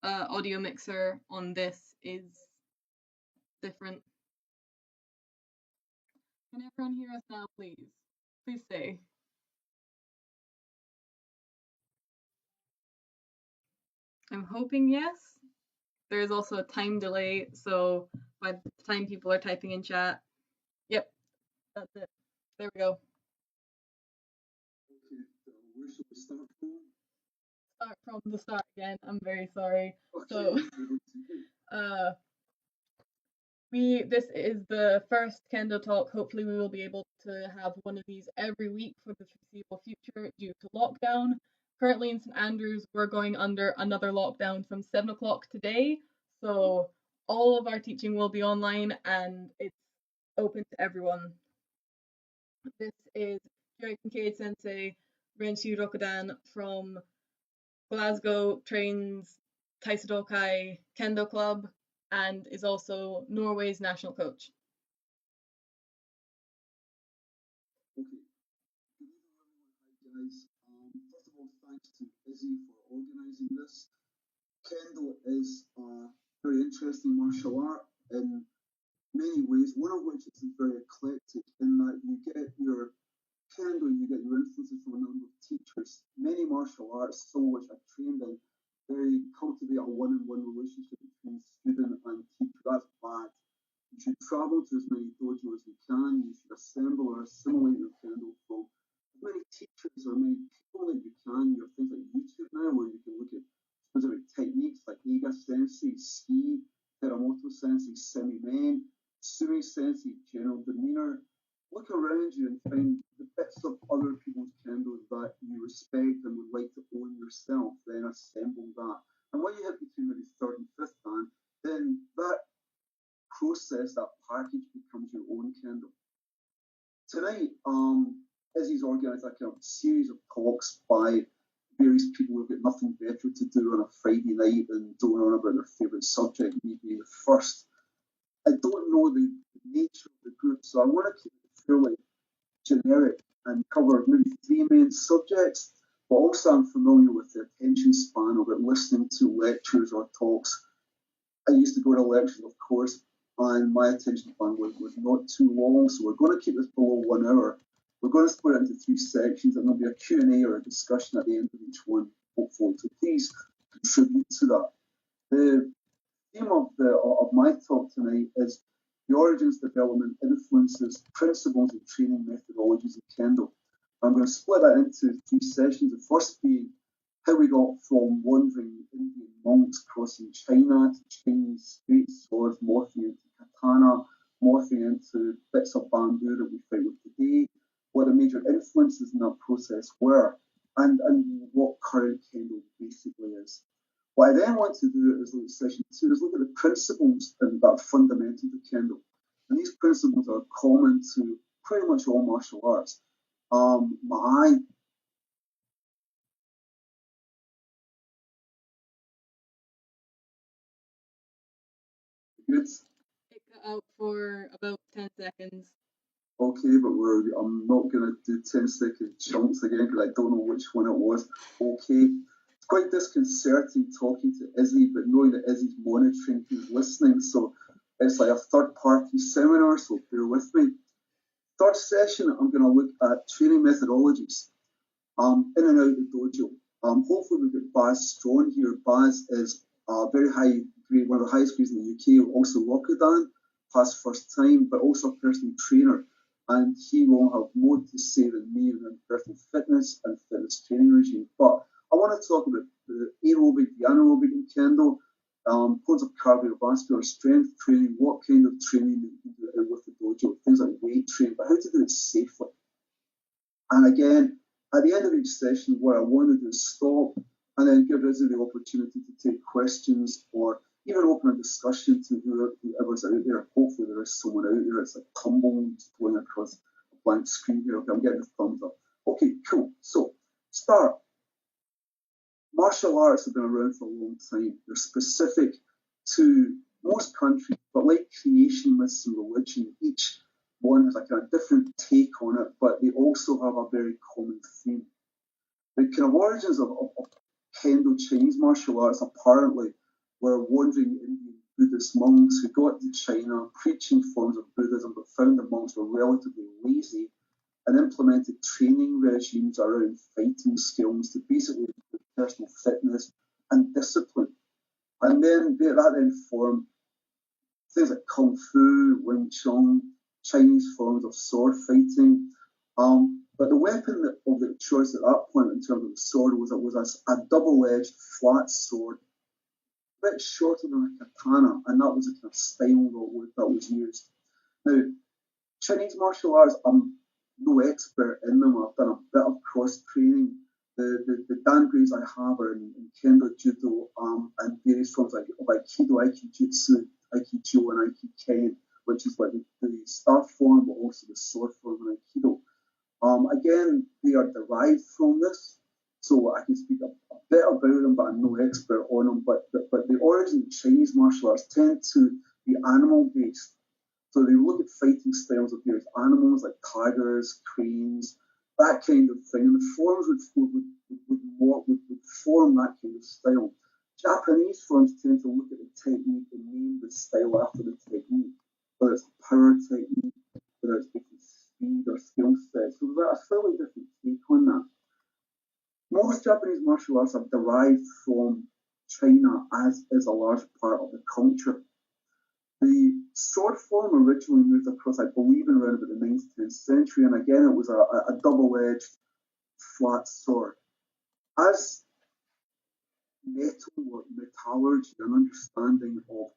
audio mixer on this is different. Can everyone hear us now, please? Please say. I'm hoping yes. There is also a time delay, so by the time people are typing in chat, yep, that's it. There we go. Okay, where should we start from? Start from the start again. I'm very sorry. Okay. So, this is the first Kendo talk. Hopefully, we will be able to have one of these every week for the foreseeable future due to lockdown. Currently in St Andrews, we're going under another lockdown from 7 o'clock today. So all of our teaching will be online and it's open to everyone. This is Jerry Kincaid Sensei, Renshi Rokudan from Glasgow, trains Taisodokai Kendo Club, and is also Norway's national coach. Okay. Good evening, everyone. Hi, guys. First of all, thanks to Izzy for organising this. Kendo is a very interesting martial art in many ways, one of which is very eclectic in that you get your Kendo, you get your influences from a number of teachers. Many martial arts, some of which I've trained in, very cultivate a one-on-one relationship between student and teacher. That's bad. You should travel to as many dojos as you can. You should assemble or assimilate your Kendo from as many teachers or many people that you can. You have things like YouTube now where you can look at specific techniques like Eiga Sensei, Ski, Teramoto Sensei, Semi-Men, Sumi Sensei, general demeanor. Look around you and find the bits of other people's Kendo that you respect and would like to own yourself, then assemble that. And when you hit between maybe third and fifth dan, then that process, that package becomes your own Kendo. Tonight, Izzy's organised a kind of series of talks by various people who've got nothing better to do on a Friday night than going on about their favourite subject, me being the first. I don't know the nature of the group, so I want to keep it fairly generic and cover maybe three main subjects, but also I'm familiar with the attention span of it, listening to lectures or talks. I used to go to lectures, of course, and my attention span was not too long, so we're going to keep this below 1 hour. We're going to split it into three sections, and there'll be a Q&A or a discussion at the end of each one, hopefully. So please contribute to that. The theme of my talk tonight is the origins, development, influences, principles, and training methodologies in Kendo. I'm going to split that into three sessions. The first being how we got from wandering Indian monks crossing China to Chinese straight swords, morphing into katana, morphing into bits of bamboo that we fight with today, what the major influences in that process were, and what current Kendo basically is. What I then want to do is look at session 2 is look at the principles that are fundamental to Kendo. And these principles are common to pretty much all martial arts. My good. It cut out for about 10 seconds. Okay, but I'm not going to do 10-second chunks again because I don't know which one it was. Okay. It's quite disconcerting talking to Izzy, but knowing that Izzy's monitoring who's listening, so it's like a third-party seminar, so bear with me. Third session, I'm going to look at training methodologies in and out of the dojo. Hopefully we've got Baz Strachan here. Baz is a very high grade, one of the highest grades in the UK, also Rokudan, past first time, but also a personal trainer. And he will have more to say than me on personal fitness and fitness training regime. But I want to talk about the aerobic, the anaerobic in Kendo, points of cardiovascular strength training, what kind of training that you can do with the dojo, things like weight training, but how to do it safely. And again, at the end of each session, what I want to do is stop and then give Izzy the opportunity to take questions or even open a discussion to whoever's out there. Hopefully there is someone out there. It's like tumbling, just going across a blank screen here. Okay, I'm getting the thumbs up. Okay, cool. So, start. Martial arts have been around for a long time. They're specific to most countries, but like creation myths and religion, each one has a kind of different take on it, but they also have a very common theme. The kind of origins of Kendo Chinese martial arts apparently were wandering Indian Buddhist monks who got to China preaching forms of Buddhism but found the monks were relatively lazy and implemented training regimes around fighting skills to basically improve personal fitness and discipline. And then that then formed things like Kung Fu, Wing Chun, Chinese forms of sword fighting. But the weapon of the choice at that point in terms of the sword was a double-edged flat sword, a bit shorter than a katana, and that was the kind of style that was used. Now, Chinese martial arts, I'm no expert in them. I've done a bit of cross training. The dangries I have are in Kendo, Judo, and various forms of Aikido, Aikijutsu, Aikijo, and Aikiken, which is like the staff form, but also the sword form in Aikido. Again, they are derived from this, so I can speak a bit about them, but I'm no expert on them. But the origin of Chinese martial arts tend to be animal based. So they look at fighting styles of various animals like tigers, cranes, that kind of thing, and the forms would form that kind of style. Japanese forms tend to look at the technique and name the style after the technique, whether it's power technique, whether it's different speed or skill sets. So we've got a fairly different take on that. Most Japanese martial arts are derived from China, as is a large part of the culture. The sword form originally moved across, I believe, in around about the 9th, 10th century, and again it was a double-edged flat sword. As metal metallurgy and understanding of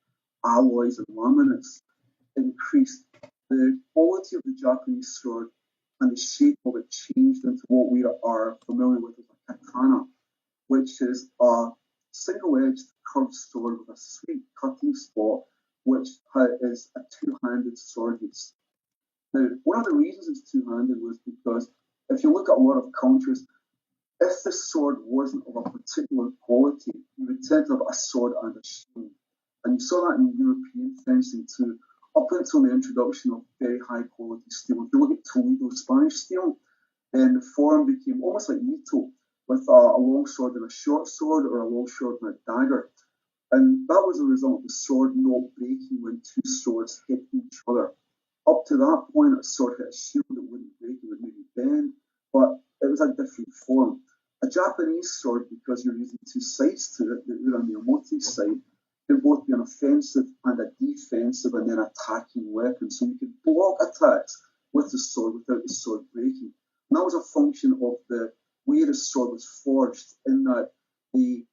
alloys and laminates increased, the quality of the Japanese sword and the shape of it changed into what we are familiar with as a katana, which is a single-edged curved sword with a sweet cutting spot, which is a two-handed sword use. Now, one of the reasons it's two-handed was because if you look at a lot of cultures, if the sword wasn't of a particular quality, you would tend to have a sword and a shield. And you saw that in European fencing too, up until the introduction of very high quality steel. If you look at Toledo Spanish steel, then the form became almost like Mito, with a long sword and a short sword, or a long sword and a dagger. And that was a result of the sword not breaking when two swords hit each other. Up to that point, a sword hit a shield, it wouldn't break, it would maybe bend, but it was a different form. A Japanese sword, because you're using two sides to it, that you're on the emotive side, can both be an offensive and a defensive and then attacking weapon. So you could block attacks with the sword without the sword breaking. And that was a function of the way the sword was forged, in that the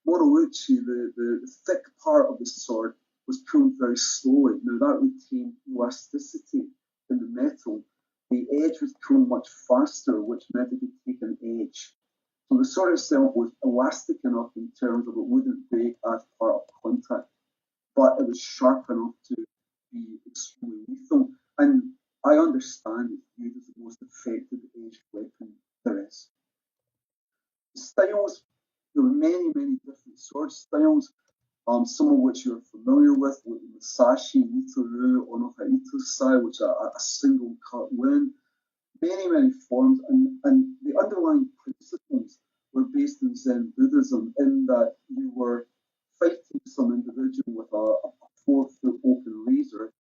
Morouchi, the thick part of the sword, was pulled very slowly. Now that retained elasticity in the metal. The edge was pulled much faster, which meant it could take an edge. So the sword itself was elastic enough in terms of it wouldn't break as part of contact, but it was sharp enough to be extremely lethal. And I understand it's viewed as the most effective edged weapon there is. Styles, there were many, many different sword styles, some of which you're familiar with, like Musashi, Itoru, Onoha Itosai, which are a single cut win. Many, many forms, and the underlying principles were based in Zen Buddhism, in that you were fighting some individual with a 4-foot open razor.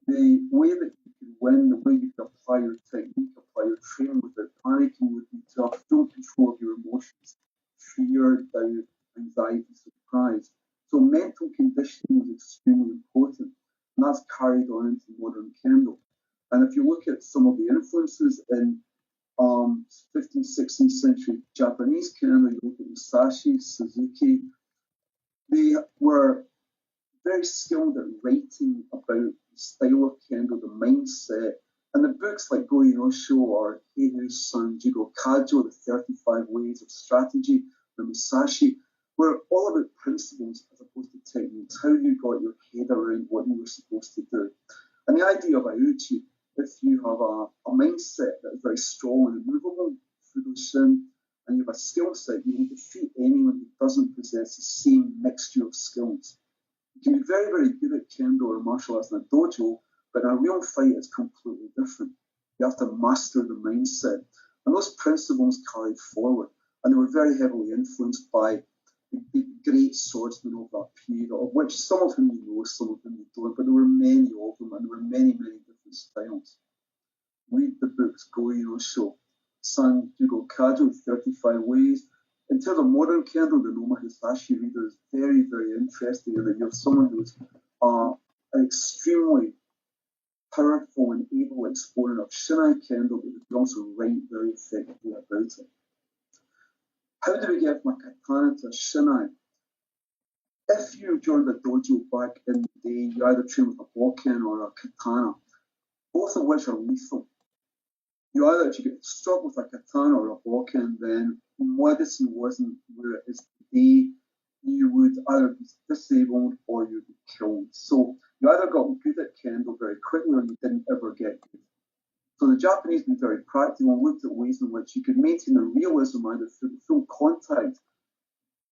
The way that you could win, the way you could apply your technique, apply your training without panicking, would be to have full control of your emotions: fear, doubt, anxiety, surprise. So mental conditioning was extremely important, and that's carried on into modern Kendo. And if you look at some of the influences in 15th, 16th century Japanese Kendo, you look at Musashi, Suzuki, they were very skilled at writing about the style of Kendo, the mindset, and the books like Goinosho or Heiru's Sanjigo Kajo, the 35 Ways of Strategy, the Musashi, were all about principles as opposed to techniques, how you got your head around what you were supposed to do. And the idea of Aiuchi, if you have a mindset that is very strong and immovable, Fudoshin, and you have a skill set, you will defeat anyone who doesn't possess the same mixture of skills. You can be very, very good at Kendo or martial arts in a dojo, but in a real fight it's completely different. You have to master the mindset. And those principles carried forward. And they were very heavily influenced by great swordsmen of that period, of which some of them you know, some of them you don't, but there were many of them, and there were many, many different styles. Read the books, Go Show, San Jugo Kajo, 35 Ways. In terms of modern Kendo, the Noma Hisashi reader is very, very interesting in that you have someone who's extremely powerful and able exponent of Shinai Kendo, but who can also write very effectively about it. How do we get from a katana to a Shinai? If you joined the dojo back in the day, you either train with a bokken or a katana, both of which are lethal. You either, if you get struck with a katana or a bokken, then medicine wasn't where it is today. You would either be disabled or you'd be killed. So you either got good at kendo very quickly or you didn't ever get good. So the Japanese been very practical and looked at ways in which you could maintain the realism either through the full contact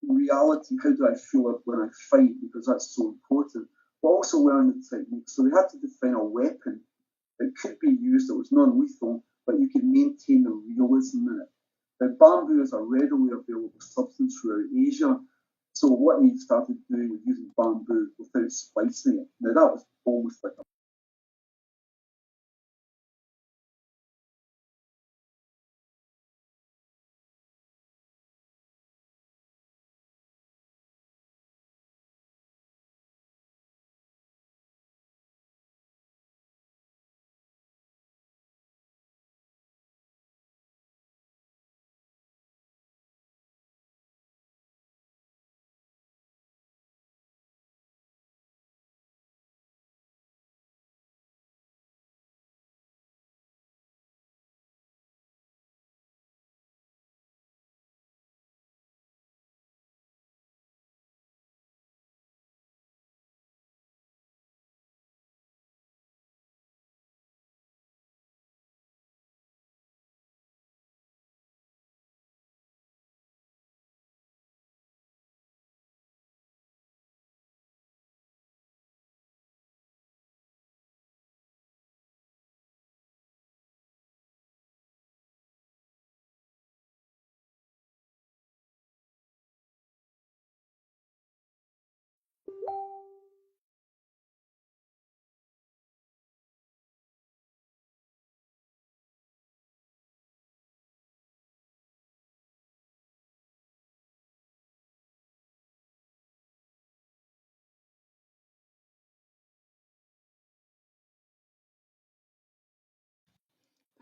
reality, how do I feel it when I fight, because that's so important, but also learn the technique. So they had to define a weapon that could be used that was non-lethal, but you could maintain the realism in it. Now, bamboo is a readily available substance throughout Asia, so what they started doing was using bamboo without splicing it. Now, that was almost like a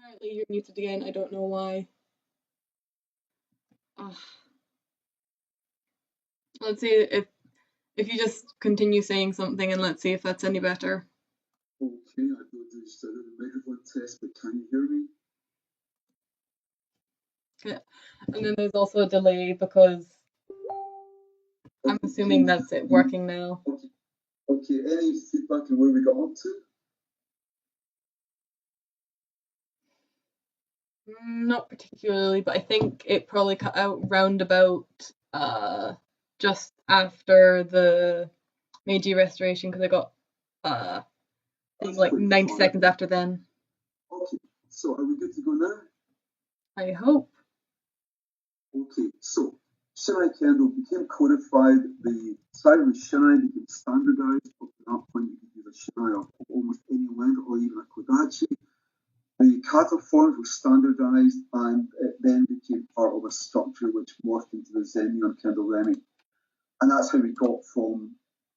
Apparently you're muted again. I don't know why. Ugh. Let's see if you just continue saying something and let's see if that's any better. okay. I don't do just a microphone test, but can you hear me? Okay. And then there's also a delay because I'm assuming that's it working now. Okay. Okay. Any feedback on where we got up to? Not particularly, but I think it probably cut out round about just after the Meiji Restoration because I got like 90 seconds after then. Okay, so are we good to go now? I hope. Okay, so Shinai Kendo became codified. The style of Shinai became standardized. Up to that point, you could use a Shinai of almost any length or even a Kodachi. The kata forms were standardized and it then became part of a structure which morphed into the Zenyon Kendo Remi. And that's how we got from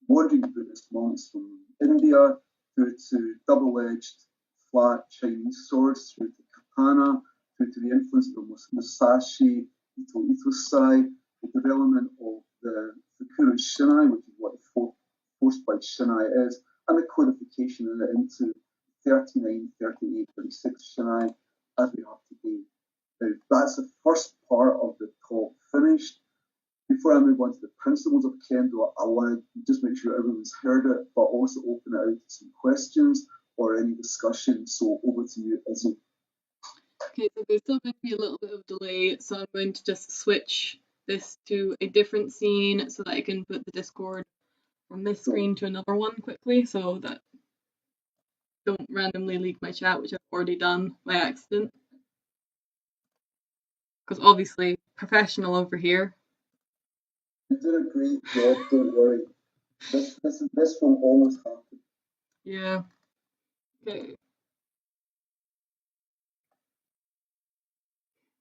wandering Buddhist monks from India through to double-edged flat Chinese swords, through to katana, through to the influence of the Musashi, Itosai, the development of the Fukuro Shinai, which is what the forced by Shinai is, and the codification of it into 39, 38, 36 Shinai as we have today. Now, that's the first part of the talk finished. Before I move on to the principles of Kendo, I want to just make sure everyone's heard it, but also open it out to some questions or any discussion. So over to you, Izzy. Okay, so there's still going to be a little bit of delay, so I'm going to just switch this to a different scene so that I can put the Discord from this screen to another one quickly so that don't randomly leak my chat, which I've already done by accident. Because obviously, professional over here. You did a great job. Don't worry. This will always happen. Yeah. Okay.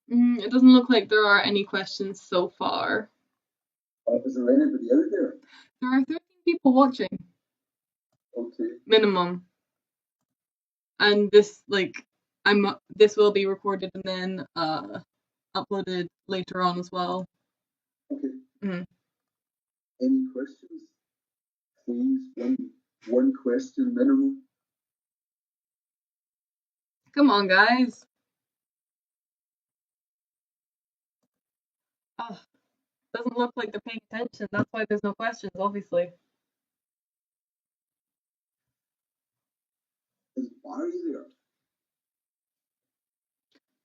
It doesn't look like there are any questions so far. Is there anybody out there? There are 13 people watching. Okay. Minimum. And this this will be recorded and then uploaded later on as well. Okay. Mm. Any questions? Please, one question minimum. Come on, guys. Oh, doesn't look like they're paying attention. That's why there's no questions, obviously. Is Barry there?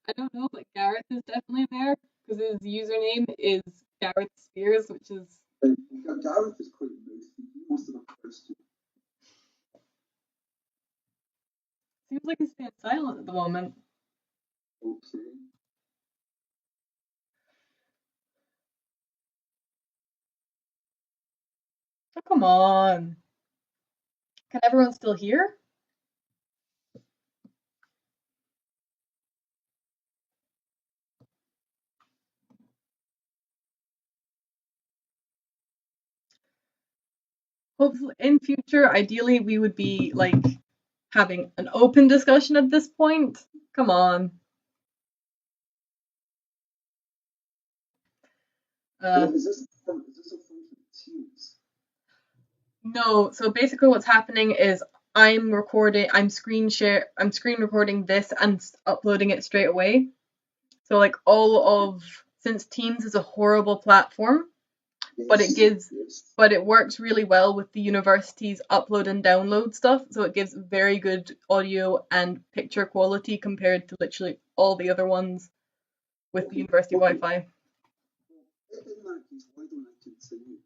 I don't know, but Gareth is definitely there because his username is Gareth Spears, which is. Gareth is quite nice. He must have a question. Seems like he's staying silent at the moment. Okay. Oh, come on. Can everyone still hear? Hopefully, in future, ideally, we would be like having an open discussion at this point. Come on. Is this a function of Teams? No, so basically what's happening is I'm screen recording this and uploading it straight away. So like since Teams is a horrible platform, but it works really well with the university's upload and download stuff, so it gives very good audio and picture quality compared to literally all the other ones with the university Wi-Fi. In that case, why don't I continue?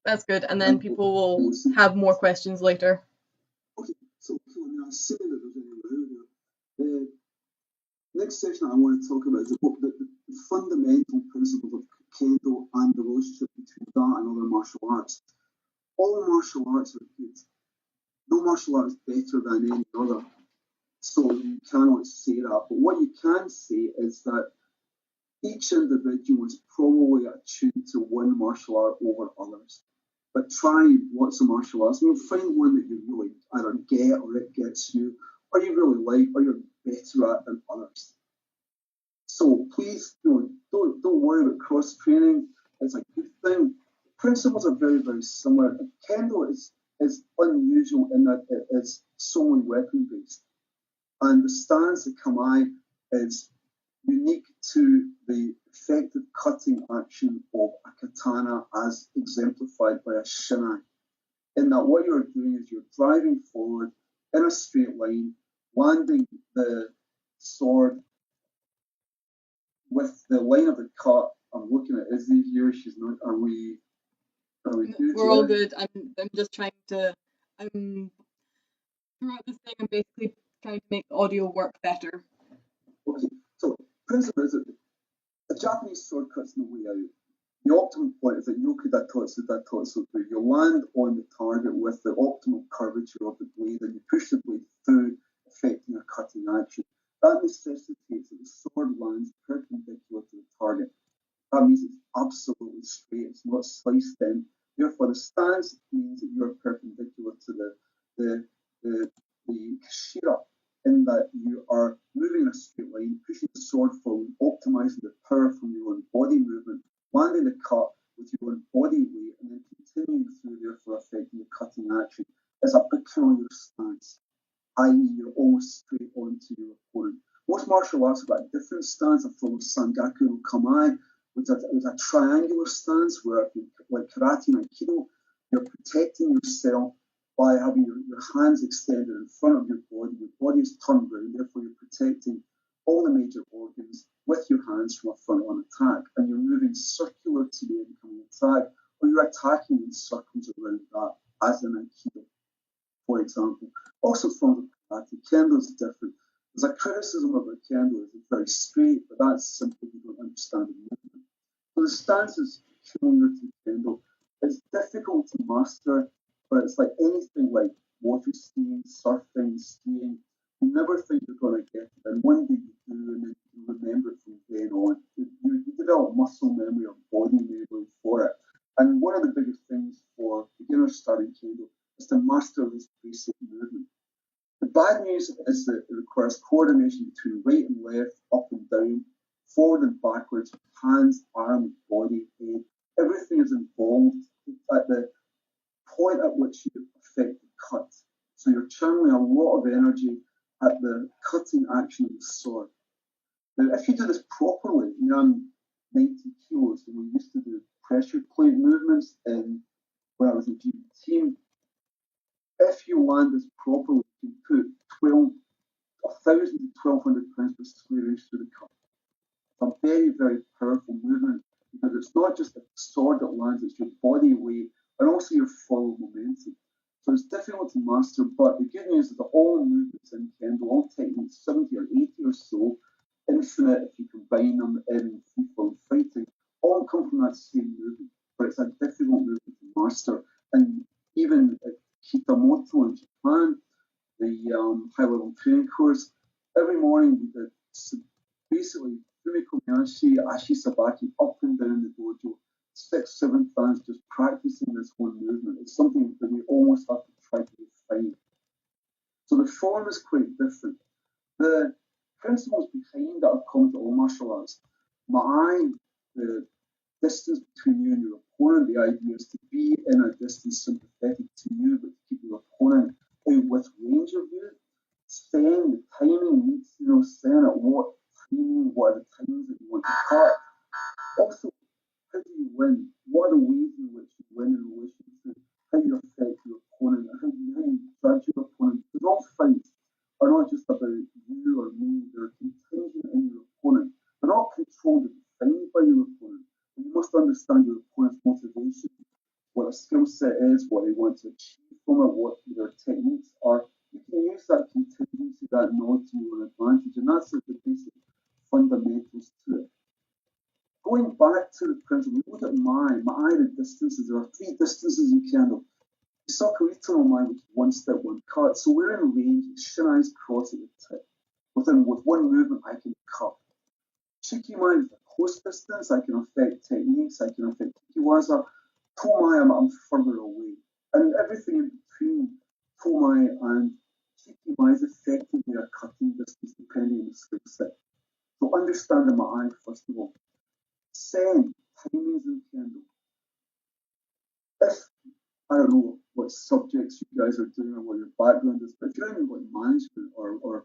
That's good, and then people will have more questions later. Okay, so I'm assuming that there's anyone out there. The next section I want to talk about is the fundamental principles of Kendo and the relationship between that and other martial arts. All martial arts are good. No martial art is better than any other. So you cannot say that. But what you can say is that each individual is probably attuned to one martial art over others. But try lots of martial arts. Find one that you really either get or it gets you, or you really like, or you're better at than others. So please, don't worry about cross training. It's a good thing. Principles are very, very similar. Kendo is unusual in that it is solely weapon based, and the stance of Kamai is unique to the effective cutting action of a katana as exemplified by a shinai. In that what you're doing is you're driving forward in a straight line, landing the sword with the line of the cut. I'm looking at Izzy here. She's not. Are we good? We're all good. I'm just trying to. Throughout this thing, I'm basically trying to make audio work better. Okay, so principle is that the Japanese sword cuts no way out. The optimum point is that yoku daitotsu daitotsu. You land on the target with the optimal curvature of the blade and you push the blade through, effecting a cutting action. That necessitates that the sword lands perpendicular to the target. That means it's absolutely straight, it's not sliced in. Therefore, the stance means that you're perpendicular to the kashira, in that you are moving in a straight line, pushing the sword forward, optimizing the power from your own body movement, landing the cut with your own body weight, and then continuing through, therefore affecting the cutting action. It's a peculiar stance, i.e., you're almost straight on to your opponent. Most martial arts have got a different stance. A form of Sangaku no Kamae, which is a triangular stance where, like karate and aikido, you're protecting yourself by having your hands extended in front of your body is turned around, therefore you're protecting all the major organs with your hands from a front-on attack, and you're moving circular to the incoming attack, or you're attacking in circles around that, as in aikido, for example. Also from karate, Kendo is different. There's a criticism about Kendo is it's very straight, but that's simply you don't understand the movement. So the stances similar to Kendo. It's difficult to master, but it's like anything like water skiing, surfing, skiing. You never think you're going to get it, and one day you do, and then you remember it from then on. You develop muscle memory or body memory for it. And one of the biggest things for beginners starting Kendo is to master this basic movement. The bad news is that it requires coordination between right and left, up and down, forward and backwards, hands, arms, body, head. Everything is involved at the point at which you effect the cut. So you're channeling a lot of energy at the cutting action of the sword. Now, if you do this properly, I'm 90 kilos, and we used to do pressure plate movements when I was in GB team. If you land this properly, you can put 1,000 to 1,200 pounds per square inch through the cut. It's a very, very powerful movement because it's not just the sword that lands, it's your body weight and also your forward momentum. So it's difficult to master, but the good news is that all movements in Kendo, all techniques, 70 or 80 or so, infinite if you combine them in free form fighting, all come from that same movement. But it's a difficult movement to master. And even at Kitamoto in Japan, the high level training course, every morning we did basically Fumiko Miyashi, Ashi Sabaki up and down the dojo, 6, 7 times just practicing this one movement. It's something that we almost have to try to refine. So the form is quite different. The principles behind that have come to all martial arts. Ma'ai, the distance between you and your opponent, the idea is to be in a distance sympathetic to you, but to keep your opponent out with range of you. Sen, the timing needs to know Sen at what timing, what are the times that you want to cut. Also, how do you win? What are the ways in which you win in relation to how you affect your opponent, how you judge your opponent? Because all fights are not just about you or me, they're contingent in your opponent. They're not controlled and defined by your opponent. You must understand your opponent's motivation, what their skill set is, what they want to achieve from it, what their techniques are. You can use that contingency, that knowledge to your advantage, and that's the basic fundamentals to it. Going back to the principle, look at my the distances. There are 3 distances in Kendo. Sokorito no Mai, which is one step, one cut. So we're in range, Shinai's cross at the tip. With one movement, I can cut. Shikimai is the close distance. I can affect techniques. I can affect Kikiwaza. Tomai, I'm further away. And everything in between Tomai and Shikimai is effectively a cutting distance depending on the skill set. So understand the Ma'ai first of all. Sen, timings in Kendo. If I don't know what subjects you guys are doing or what your background is, but if you're in like management or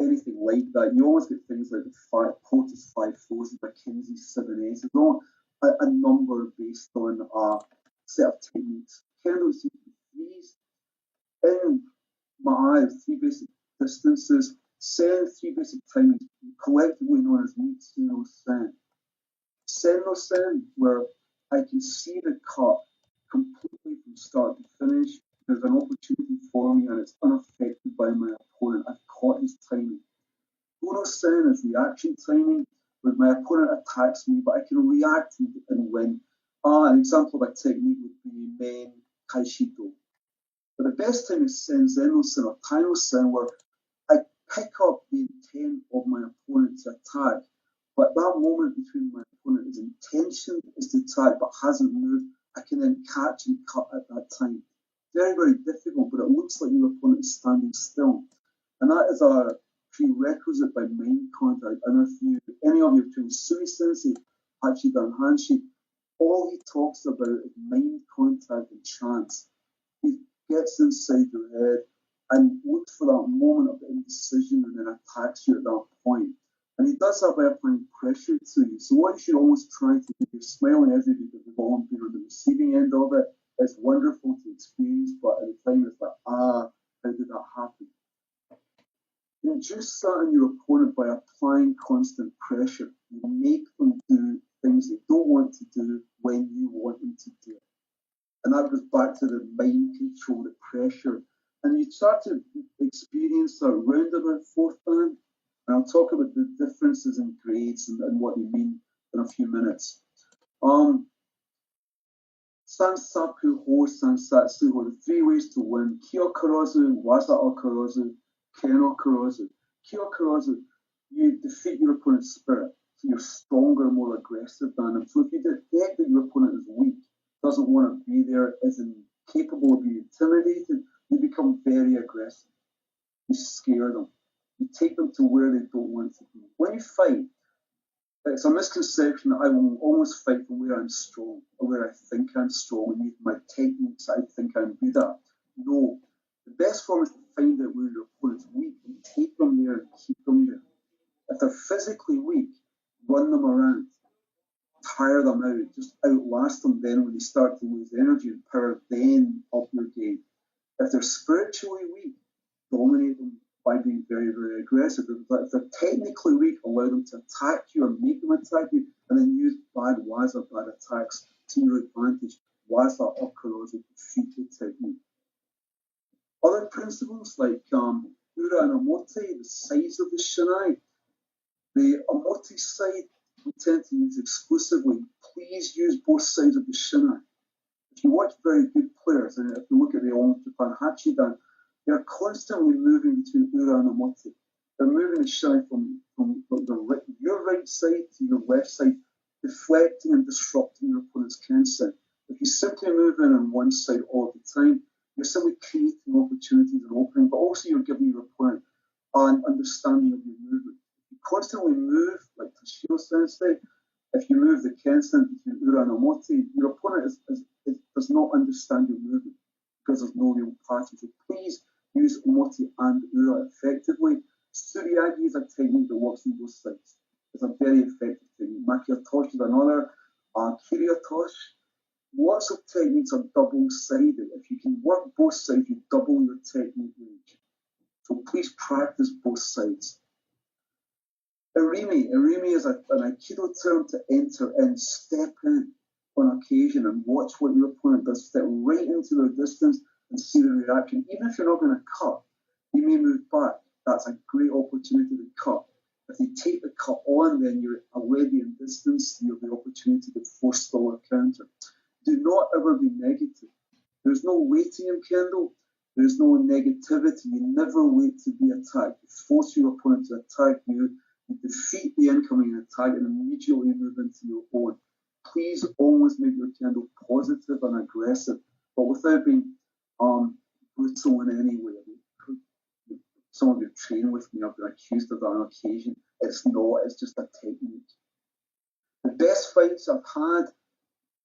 anything like that, you always get things like the POTUS 5 4s, McKinsey 7 8s. It's all a number based on a set of techniques. Kendo seems to be threes. In my eye, 3 basic distances. Sen, 3 basic timings, collectively known as Mitsuno Sen. Sen no Sen, where I can see the cut completely from start to finish. There's an opportunity for me and it's unaffected by my opponent. I've caught his timing. Uno Sen is reaction timing, where my opponent attacks me, but I can react and win. An example of a technique would be Men Kaishito. But the best time is Sen Zeno Sen or Taino Sen, where I pick up the intent of my opponent to attack, but that moment between my opponent's intention is to attack but hasn't moved, I can then catch and cut at that time. Very, very difficult, but it looks like your opponent is standing still. And that is a prerequisite by mind contact. And if any of you have trained Sui Sensei, Hachidan Hanshi, all he talks about is mind contact and chance. He gets inside your head and looks for that moment of indecision and then attacks you at that point. And he does that by applying pressure to you. So what you should always try to do, you're smiling every day because we've all been on the receiving end of it. It's wonderful to experience, but at the time it's like, how did that happen? Induce that in your opponent by applying constant pressure. You make them do things they don't want to do when you want them to do it. And that goes back to the mind control, the pressure. And you start to experience that round about 4th dan. And I'll talk about the differences in grades and what they mean in a few minutes. Sansaku ho Sansatsu ho, the three ways to win. Kyokurozu, Waza Okurozu, Ken Okurozu. Kyokurozu, you defeat your opponent's spirit. So you're stronger, more aggressive than him. So if you detect that your opponent is weak, doesn't want to be there, is incapable of being intimidated, you become very aggressive. You scare them. You take them to where they don't want to be. When you fight, it's a misconception that I will always fight from where I'm strong or where I think I'm strong and use my techniques I think I'm good at. No. The best form is to find out where your opponent's weak and take them there and keep them there. If they're physically weak, run them around, tire them out, just outlast them. Then when they start to lose energy and power, then up your game. If they're spiritually weak, dominate them by being very, very aggressive. If they're technically weak, allow them to attack you or make them attack you, and then use bad waza, bad attacks to your advantage. Waza Okurozu, defeated technique. Other principles like Ura and Omote, the sides of the Shinai. The Omote side we tend to use exclusively. Please use both sides of the Shinai. If you watch very good players, and if you look at the old Japan Hachidan, they're constantly moving between Ura and Omote. They're moving the Shinai from your right side to your left side, deflecting and disrupting your opponent's Kensei. If you simply move in on one side all the time, you're simply creating opportunities and opening, but also you're giving your opponent an understanding of your movement. If you constantly move, like Toshiro Sensei, if you move the Kensen between Ura and Omote, your opponent does not understand your movement because there's no real pattern. So please use Omote and Ura effectively. Suriagi is a technique that works on both sides. It's a very effective technique. Makiatoshi is another. Kiriatoshi. Lots of techniques are double-sided. If you can work both sides, you double your technique range. So please practice both sides. Irimi is an Aikido term to enter in, step in on occasion and watch what your opponent does. Step right into their distance and see the reaction. Even if you're not going to cut, you may move back. That's a great opportunity to cut. If they take the cut on, then you're already in distance. You have the opportunity to forestall a counter. Do not ever be negative. There's no waiting in Kendo. There's no negativity. You never wait to be attacked. You force your opponent to attack you. You defeat the incoming attack and immediately move into your own. Please always make your Kendo positive and aggressive, but without being brutal in any way. Some of you train with me, I've been accused of that on occasion. It's not, it's just a technique. The best fights I've had,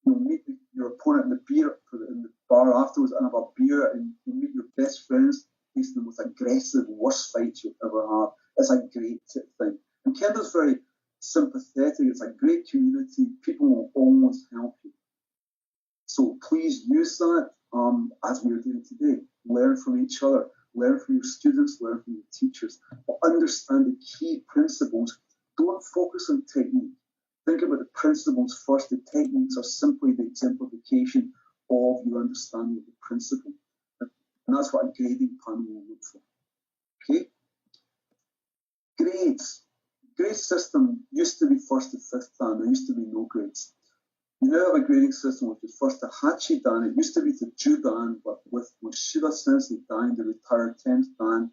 you'll meet your opponent in the bar afterwards and have a beer, and you meet your best friends, facing the most aggressive, worst fights you'll ever have. It's a great thing. And Kendo's very sympathetic. It's a great community. People will always help you. So please use that as we are doing today. Learn from each other. Learn from your students. Learn from your teachers. But understand the key principles. Don't focus on technique. Think about the principles first. The techniques are simply the exemplification of your understanding of the principle. And that's what a grading panel will look for. Okay? Grades. Grade system used to be first to fifth dan. There used to be no grades. You now have a grading system which is first to Hachi dan. It used to be to Judan, but with Shida Sensei dying, the retired 10th dan.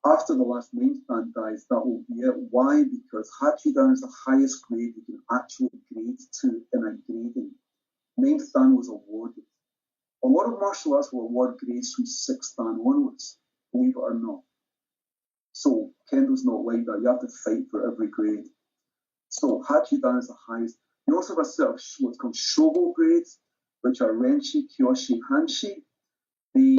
After the last 9th dan dies, that will be it. Why? Because Hachi dan is the highest grade you can actually grade to in a grading. 9th dan was awarded. A lot of martial arts will award grades from 6th dan onwards, believe it or not. So Kendo's not like that. You have to fight for every grade. So Hachidan is the highest. You also have a set of what's called Shogo grades, which are Renshi, Kyoshi, Hanshi. The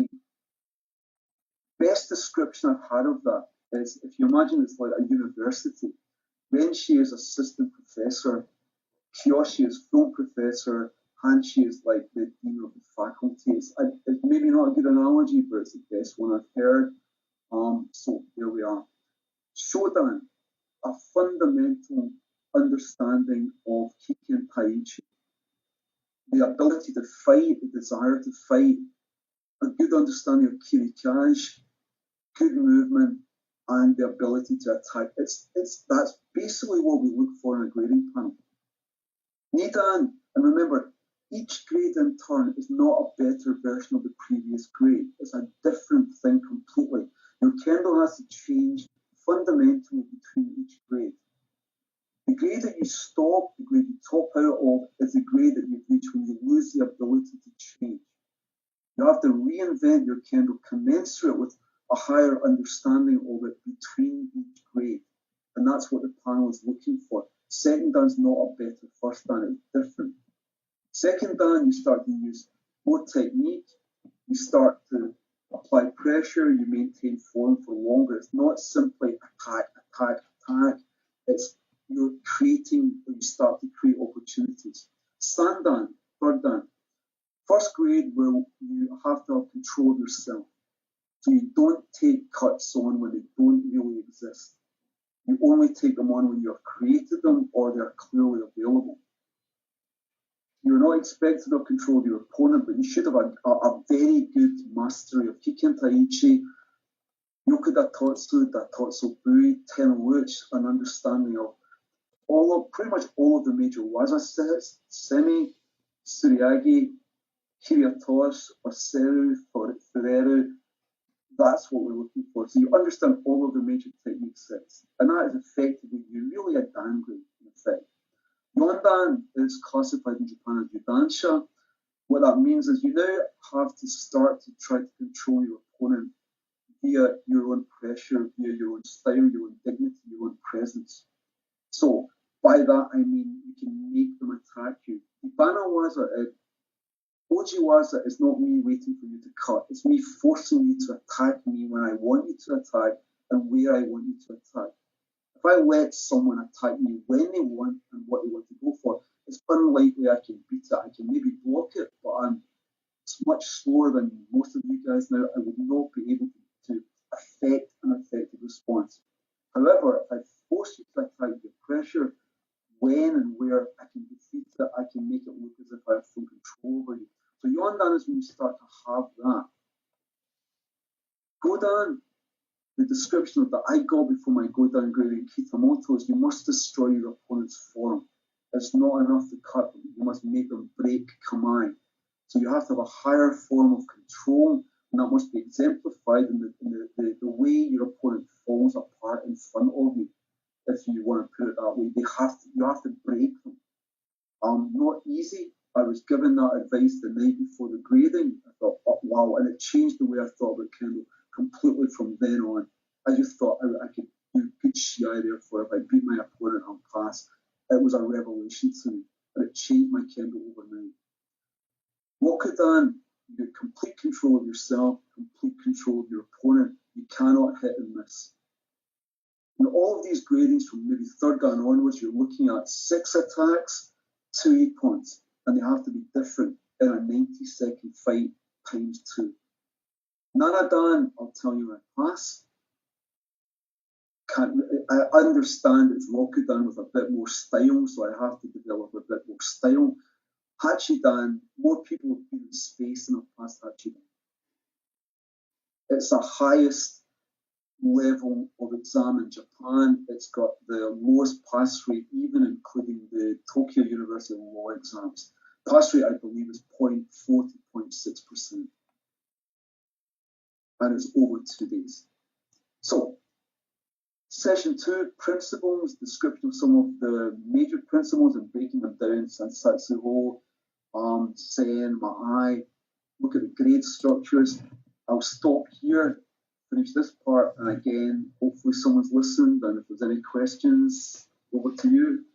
best description I've had of that is, if you imagine it's like a university, Renshi is assistant professor, Kyoshi is full professor, Hanshi is like the dean of the faculty. It's maybe not a good analogy, but it's the best one I've heard. So here we are. Shodan, a fundamental understanding of Kiken Taichi. The ability to fight, the desire to fight, a good understanding of Kirikage, good movement, and the ability to attack. That's basically what we look for in a grading panel. Nidan, and remember, Each grade in turn is not a better version of the previous grade. It's a different thing completely. Your kendo has to change fundamentally between each grade. The grade that you stop, the grade you top out of, is the grade that you reach when you lose the ability to change. You have to reinvent your kendo commensurate with a higher understanding of it between each grade. And that's what the panel is looking for. Second dan is not a better first dan, it's different. Second dan, you start to use more technique, you start to apply pressure, you maintain form for longer. It's not simply attack, attack, attack. It's you're creating, or you start to create opportunities. Sandan, third dan. First grade where you have to have control of yourself. So you don't take cuts on when they don't really exist. You only take them on when you have created them or they're clearly available. You're not expected to have control of your opponent, but you should have a very good mastery of Kiken Taichi, Yokuda Totsu, Daitotsu Bui, Tenuuchi, an understanding of pretty much all of the major waza sets, Semi, Suriagi, Kiriatosh, Oseru, Fureru. That's what we're looking for. So you understand all of the major technique sets. And that is effectively, you really a dan grade in effect. Yondan is classified in Japan as Yudansha. What that means is you now have to start to try to control your opponent via your own pressure, via your own style, your own dignity, your own presence. So by that I mean you can make them attack you. Ibana Waza, Ojiwaza is not me waiting for you to cut. It's me forcing you to attack me when I want you to attack and where I want you to attack. If I let someone attack me when they want and what they want to go for, it's unlikely I can beat it. I can maybe block it, but I'm much slower than most of you guys now. I would not be able to affect an effective response. However, if I force you to attack with pressure, when and where I can defeat it, I can make it look as if I have full control over you. So Yondan is when you start to have that. Godan, the description of that I got before my Godan grade in Kitamoto is you must destroy your opponent's form. It's not enough to cut them. You must make them break kamae. So you have to have a higher form of control, and that must be exemplified in the way your opponent falls apart in front of you. If you want to put it that way, you have to break them. Not easy. I was given that advice the night before the grading. I thought, oh, wow, and it changed the way I thought about Kendo completely from then on. I just thought I could do good shiai, therefore, if I beat my opponent on pass. It was a revelation to me, and it changed my Kendo overnight. Rokudan, you get complete control of yourself, complete control of your opponent. You cannot hit and miss. In all of these gradings from maybe third dan onwards, you're looking at 6 attacks, 2 points, and they have to be different in a 90-second fight times 2. Nanadan, I'll tell you in class. I understand it's Rokudan with a bit more style, so I have to develop a bit more style. Hachidan, more people have been in space than have passed Hachidan. It's the highest level of exam in Japan. It's got the lowest pass rate, even including the Tokyo University law exams. Pass rate, I believe, is 0.4 to 0.6%. And it's over 2 days. So, session 2, principles, description of some of the major principles and breaking them down, Sansatsu Ho, Sen, Ma'ai, look at the grade structures. I'll stop here, finish this part, and again, hopefully someone's listened, and if there's any questions, over to you.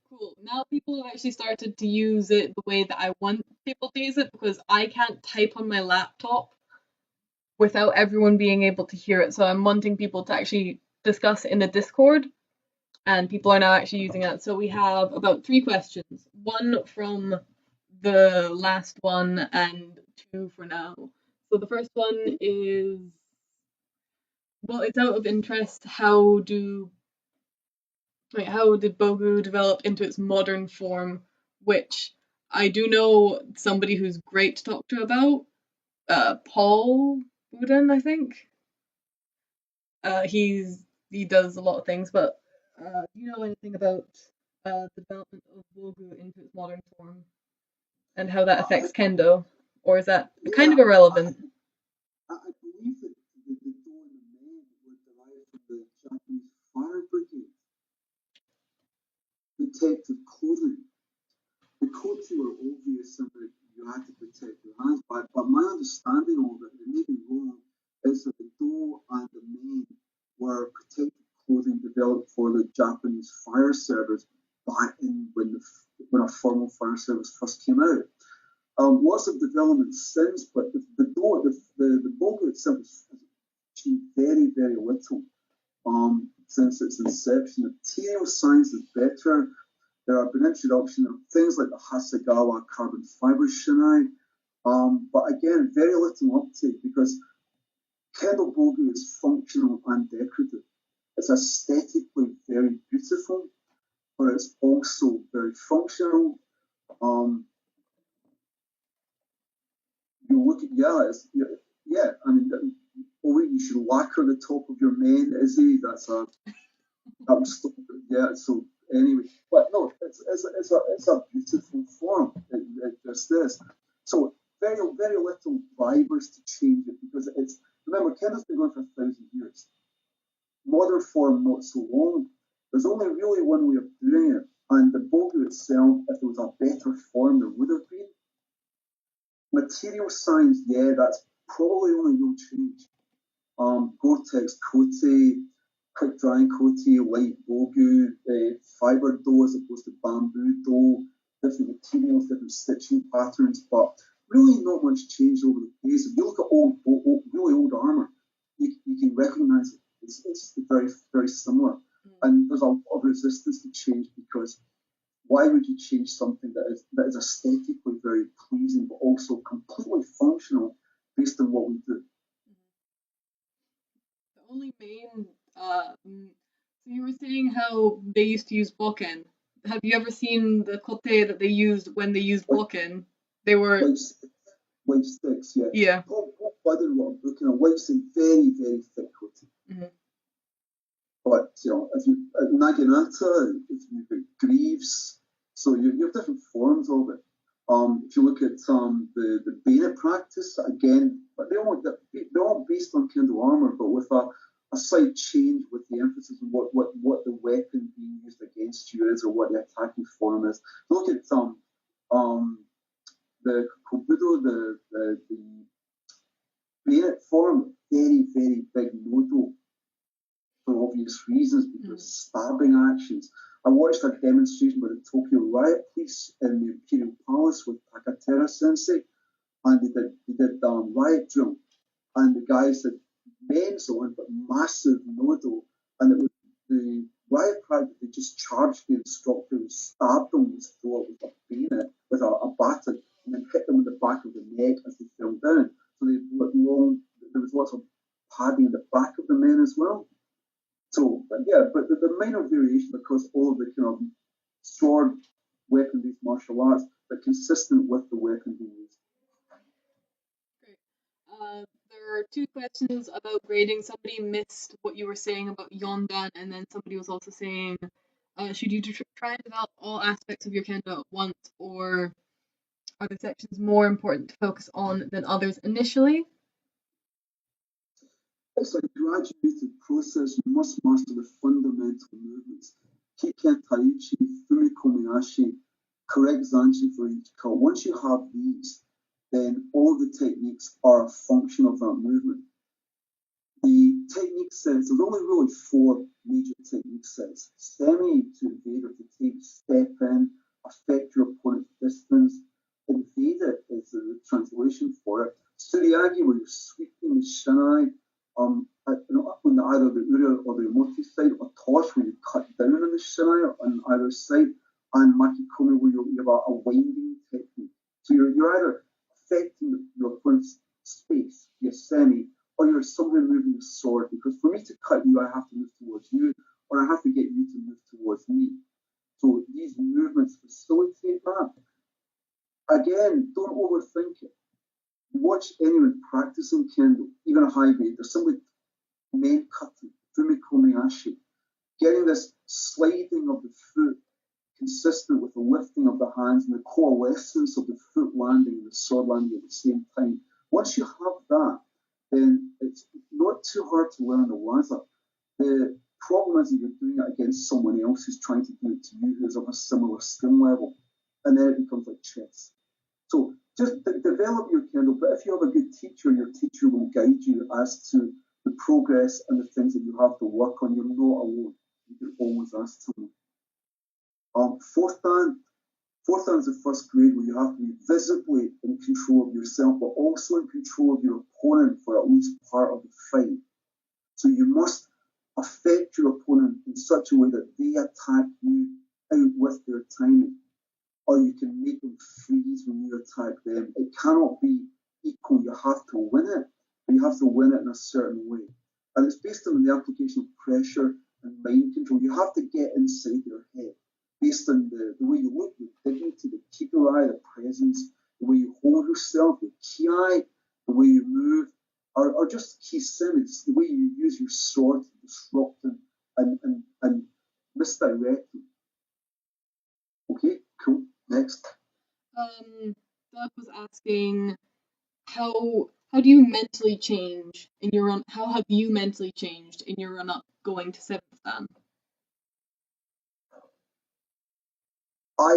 Cool. Now people have actually started to use it the way that I want people to use it, because I can't type on my laptop without everyone being able to hear it. So I'm wanting people to actually discuss in the Discord, and people are now actually using it. So we have about 3 questions. 1 from the last one and 2 for now. So the first one is, well, it's out of interest. How did Bogu develop into its modern form? Which I do know somebody who's great to talk to about. Paul Budin, I think. He does a lot of things, but do you know anything about the development of Bogu into its modern form? and how that affects Kendo, or is that kind Yeah, of irrelevant? I believe that the Do and the Men were derived from the Japanese fire brigade protective clothing. The coats were obvious and that you had to protect your hands, but my understanding of it, it may be wrong, is that the Do and the Men were protective clothing developed for the Japanese fire service back in when a formal fire service first came out. Lots of development since, but the Bogu itself has achieved very, very little since its inception. The material science is better. There have been introduction of things like the Hasegawa carbon fiber shinai, but again, very little uptake because Kendo Bogu is functional and decorative. It's aesthetically very beautiful, but it's also very functional. Um, you look at yeah. I mean, you should lacquer the top of your main Izzy. That was stupid. Yeah. So anyway, but no, it's a beautiful form. It just is. So very little drivers to change it because it's remember Kendo's been going for 1,000 years. Modern form not so long. There's only really one way of doing it, and the Bogu itself, if there was a better form, there would have been. Material science, yeah, that's probably only real change. Gore-Tex Coty, quick drying Coty, light Bogu, fibre dough as opposed to bamboo dough, different materials, different stitching patterns, but really not much change over the days. If you look at really old armour, you can recognise it. It's very, very similar. And there's a lot of resistance to change because why would you change something that is aesthetically very pleasing but also completely functional based on what we do? The only main, so you were saying how they used to use bokken. Have you ever seen the kote that they used when they used Like, bokken? They were, white, white sticks, yeah. yeah. Paul Buddin wrote a book in a white stick, very, very thick coating. Mm-hmm. But if you Naginata, if you've got Greaves, so you have different forms of it. If you look at the bayonet practice, again, but they're all based on Kendo armor, but with a slight change with the emphasis on what the weapon being used against you is or what the attacking form is. Look at um the Kobudo, the bayonet form, very, very big nodo for obvious reasons because stabbing actions. I watched a demonstration by the Tokyo Riot Police in the Imperial Palace with Takatera Sensei, and they did riot drill, and the guys had men's on but massive nodo, and it was the riot practice. They just charged the instructor and stabbed them with his throat with a bayonet, with a baton, and then hit them in the back of the neck as they fell down. So there was lots of padding in the back of the men as well. So, but yeah, but the minor variation across all of the kind of sword weapon-based martial arts, but consistent with the weapon being used. Great. There are two questions about grading. Somebody missed what you were saying about Yondan, and then somebody was also saying, should you try and develop all aspects of your kendo at once, or are the sections more important to focus on than others initially? It's a graduated process. You must master the fundamental movements. Kiken Taichi, Fumiko Miyashi, correct Zanshin for each cut. Once you have these, then all the techniques are a function of that movement. The technique sets, there's only really four major technique sets. Semi to evade or to take, step in, affect your opponent's distance. Invade it is the translation for it. Suriagi, where you're sweeping the shinai on either the ura or the emoti side, or tosh, where you cut down on the shinai on either side, and makikomi, where you have a winding technique. So you're either affecting your opponent's space, your semi, or you're somewhere moving the sword, because for me to cut you, I have to move towards you, or I have to get you to move towards me. So these movements facilitate that. Again, don't overthink it. Watch anyone practicing kendo, even a high grade. There's simply men cutting, fumikomiyashi, getting this sliding of the foot consistent with the lifting of the hands and the coalescence of the foot landing and the sword landing at the same time. Once you have that, then it's not too hard to learn the waza. The problem is that you're doing it against someone else who's trying to do it to you who's of a similar skill level. And then it becomes like chess. So just develop your Kendo, but if you have a good teacher, your teacher will guide you as to the progress and the things that you have to work on. You're not alone. You can always ask someone. Fourth dan is the first grade where you have to be visibly in control of yourself, but also in control of your opponent for at least part of the fight. So you must affect your opponent in such a way that they attack you out with their timing, or you can make them freeze when you attack them. It cannot be equal. You have to win it, but you have to win it in a certain way. And it's based on the application of pressure and mind control. You have to get inside their head based on the way you look, the dignity, the kigurei, the presence, the way you hold yourself, the kiai, the way you move, or just kisim, it's the way you use your sword to disrupt and misdirect them. Okay, cool. Next. Doug was asking, how do you mentally change in your run? How have you mentally changed in your run up going to 7th dan? I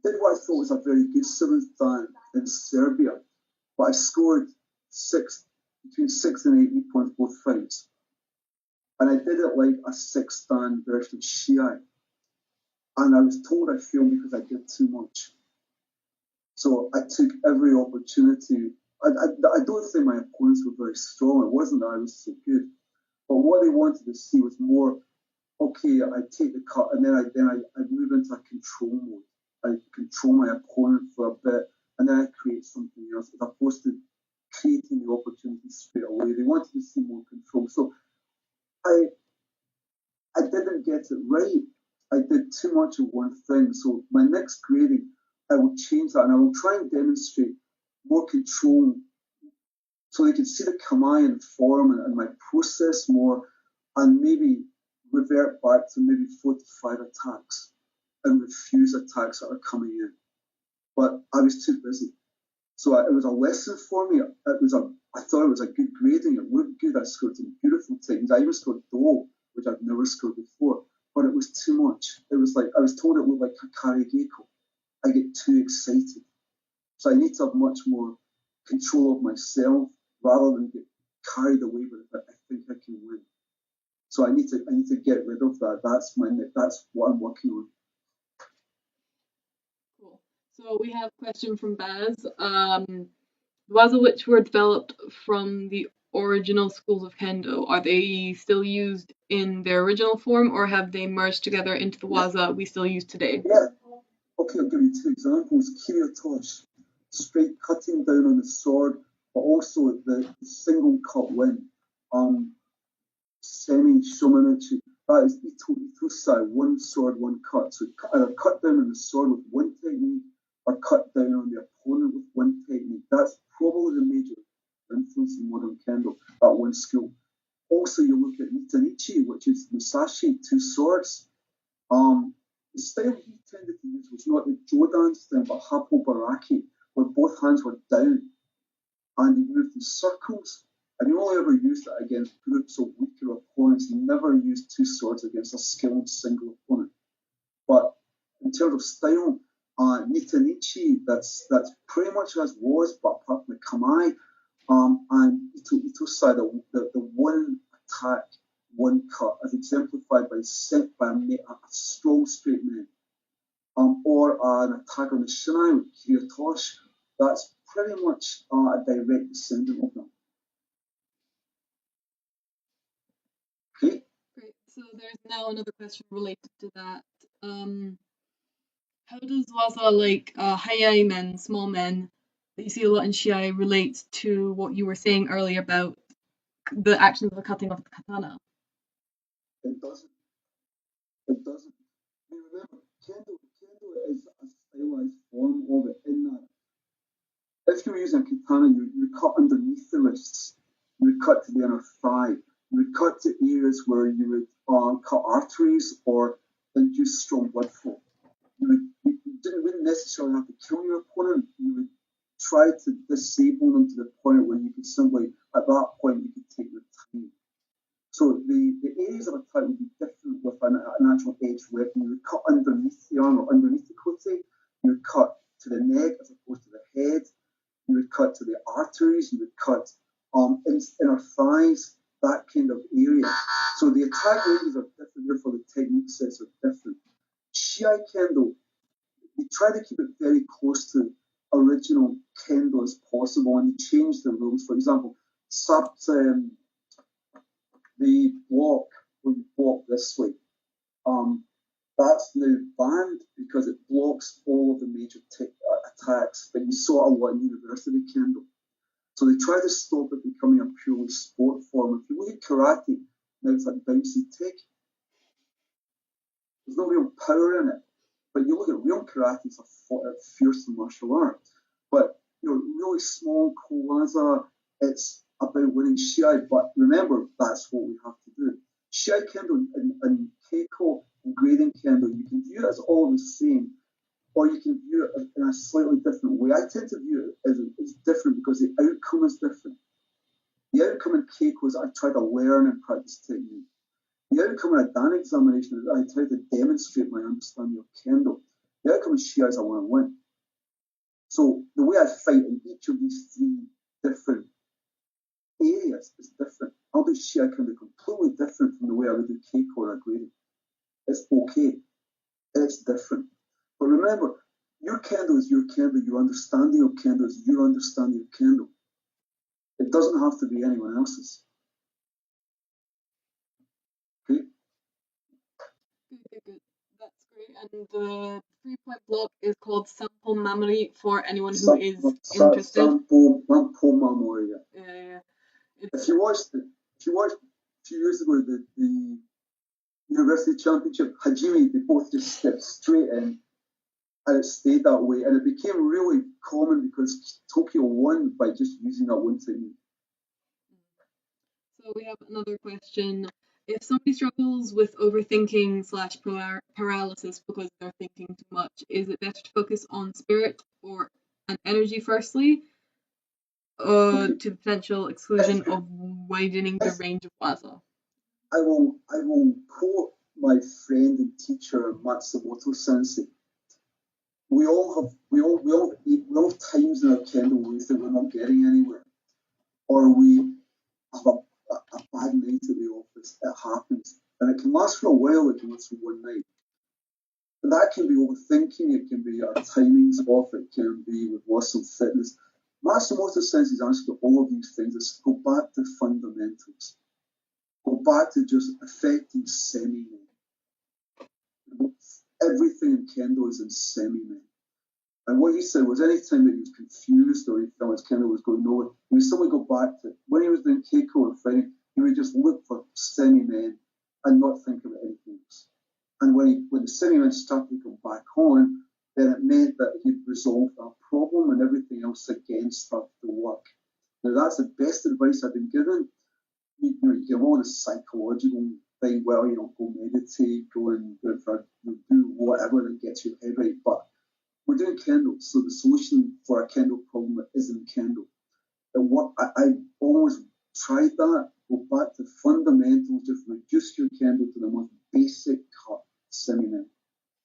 did what I thought was a very good 7th dan in Serbia, but I scored between 6 and 8 points both fights. And I did it like a 6th dan version of Shiai. And I was told I failed because I did too much. So I took every opportunity. I don't think my opponents were very strong. It wasn't that I was so good. But what they wanted to see was more, okay, I take the cut and then I move into a control mode. I control my opponent for a bit and then I create something else as opposed to creating the opportunity straight away. They wanted to see more control. So I didn't get it right. I did too much of one thing. So my next grading, I will change that and I will try and demonstrate more control so they can see the kamai and form and my process more and maybe revert back to maybe 4 to 5 attacks and refuse attacks that are coming in. But I was too busy. So it was a lesson for me. I thought it was a good grading. It looked good. I scored some beautiful things. I even scored do, which I've never scored before. But it was too much. It was like I was told it looked like Hakari Geiko. I get too excited. So I need to have much more control of myself rather than get carried away with it that I think I can win. So I need to get rid of that. That's what I'm working on. Cool. So we have a question from Baz. Waza which were developed from the original schools of Kendo, are they still used in their original form or have they merged together into the waza we still use today? Yeah. Okay, I'll give you 2 examples. Kiryotosh, straight cutting down on the sword, but also the single cut win. Semi Shomanichi, that is Ito Itosai, one sword, one cut. So either cut down on the sword with one technique or cut down on the opponent with one technique. That's probably the major influence in modern Kendo, that one school. Also, you look at Nitanichi, which is Musashi, 2 swords. The style he tended to use was not the Jodan style, but Hapo Baraki, where both hands were down and he moved in circles. And he only ever used it against groups of weaker opponents. He never used 2 swords against a skilled single opponent. But in terms of style, Nitanichi, that's pretty much as was, but apart from the Kamai, and Itosai, the one attack, one cut, as exemplified by a strong straight man, or an attack on the Shinai with Kiryotosh, that's pretty much a direct descendant of them. Okay. Great. So there's now another question related to that. How does waza like hayai men, small men, that you see a lot in Shiai relate to what you were saying earlier about the actions of the cutting of the katana? It doesn't. It doesn't. I mean, remember, Kendo is a stylized form of it in that if you were using a katana, you would cut underneath the wrists, you would cut to the inner thigh, you would cut to areas where you would cut arteries or induce strong blood flow. You wouldn't necessarily have to kill your opponent. You would try to disable them to the point where you could simply, at that point, you could take your time. So the areas of attack would be different with an actual edge weapon. You would cut underneath the arm or underneath the coating. You would cut to the neck as opposed to the head. You would cut to the arteries. You would cut inner thighs, that kind of area. So the attack areas are different, therefore the technique sets are different. Shiai Kendo, you try to keep it very close to original Kendo as possible, and you change the rules. For example, the block when you block this way, that's now banned because it blocks all of the major attacks that you saw a lot in university Kendo. So they try to stop it becoming a purely sport form. If you look at karate, now it's like bouncy tick. There's no real power in it. But you look at real karate, it's a fierce martial art. But really small kowaza, it's about winning shiai. But remember, that's what we have to do. Shiai Kendo and Keiko and grading Kendo, you can view it as all the same, or you can view it in a slightly different way. I tend to view it as different because the outcome is different. The outcome in Keiko is I try to learn and practice technique. The outcome in a Dan examination is I try to demonstrate my understanding of Kendo. The outcome in Shiai is I want to win. So the way I fight in each of these three different areas is different. I'll do Shiai Kendo completely different from the way I would do Keiko or a grading. It's okay. It's different. But remember, your Kendo is your Kendo. Your understanding of Kendo is your understanding of Kendo. It doesn't have to be anyone else's. Okay? Good. That's great. And the 3-point block is called Sample Memory for anyone who is interested. Sample Memory. Yeah. If you watched a few years ago the University Championship, Hajime, they both just stepped straight in, and it stayed that way. And it became really common because Tokyo won by just using that one technique. So we have another question. If somebody struggles with overthinking / paralysis because they're thinking too much, is it better to focus on spirit or an energy firstly, to the potential exclusion of widening the range of waza? I will quote my friend and teacher Matsumoto Sensei. We all have times in our Kendo ways that we're not getting anywhere, or we have a bad night at the office. It happens, and it can last for a while. It can last for one night. And that can be overthinking. It can be our timings off. It can be with loss of fitness. Matsumoto Sensei's answer to all of these things is go back to fundamentals. Go back to just affecting semi-men. Everything in Kendo is in semi-men. And what he said was any time that he was confused or he felt his Kendo was going nowhere, he would suddenly go back to when he was doing Keiko or fighting, he would just look for semi-men and not think about anything else. And when the semi-men started to come back on, then it meant that he'd resolved that problem and everything else again started to work. Now that's the best advice I've been given. You give all the psychological thing, well, go meditate, go and do whatever that gets your head right. But we're doing Kendo, so the solution for a Kendo problem is in Kendo. And what I always tried that, go back to fundamentals, just reduce your Kendo to the most basic cut semi-net.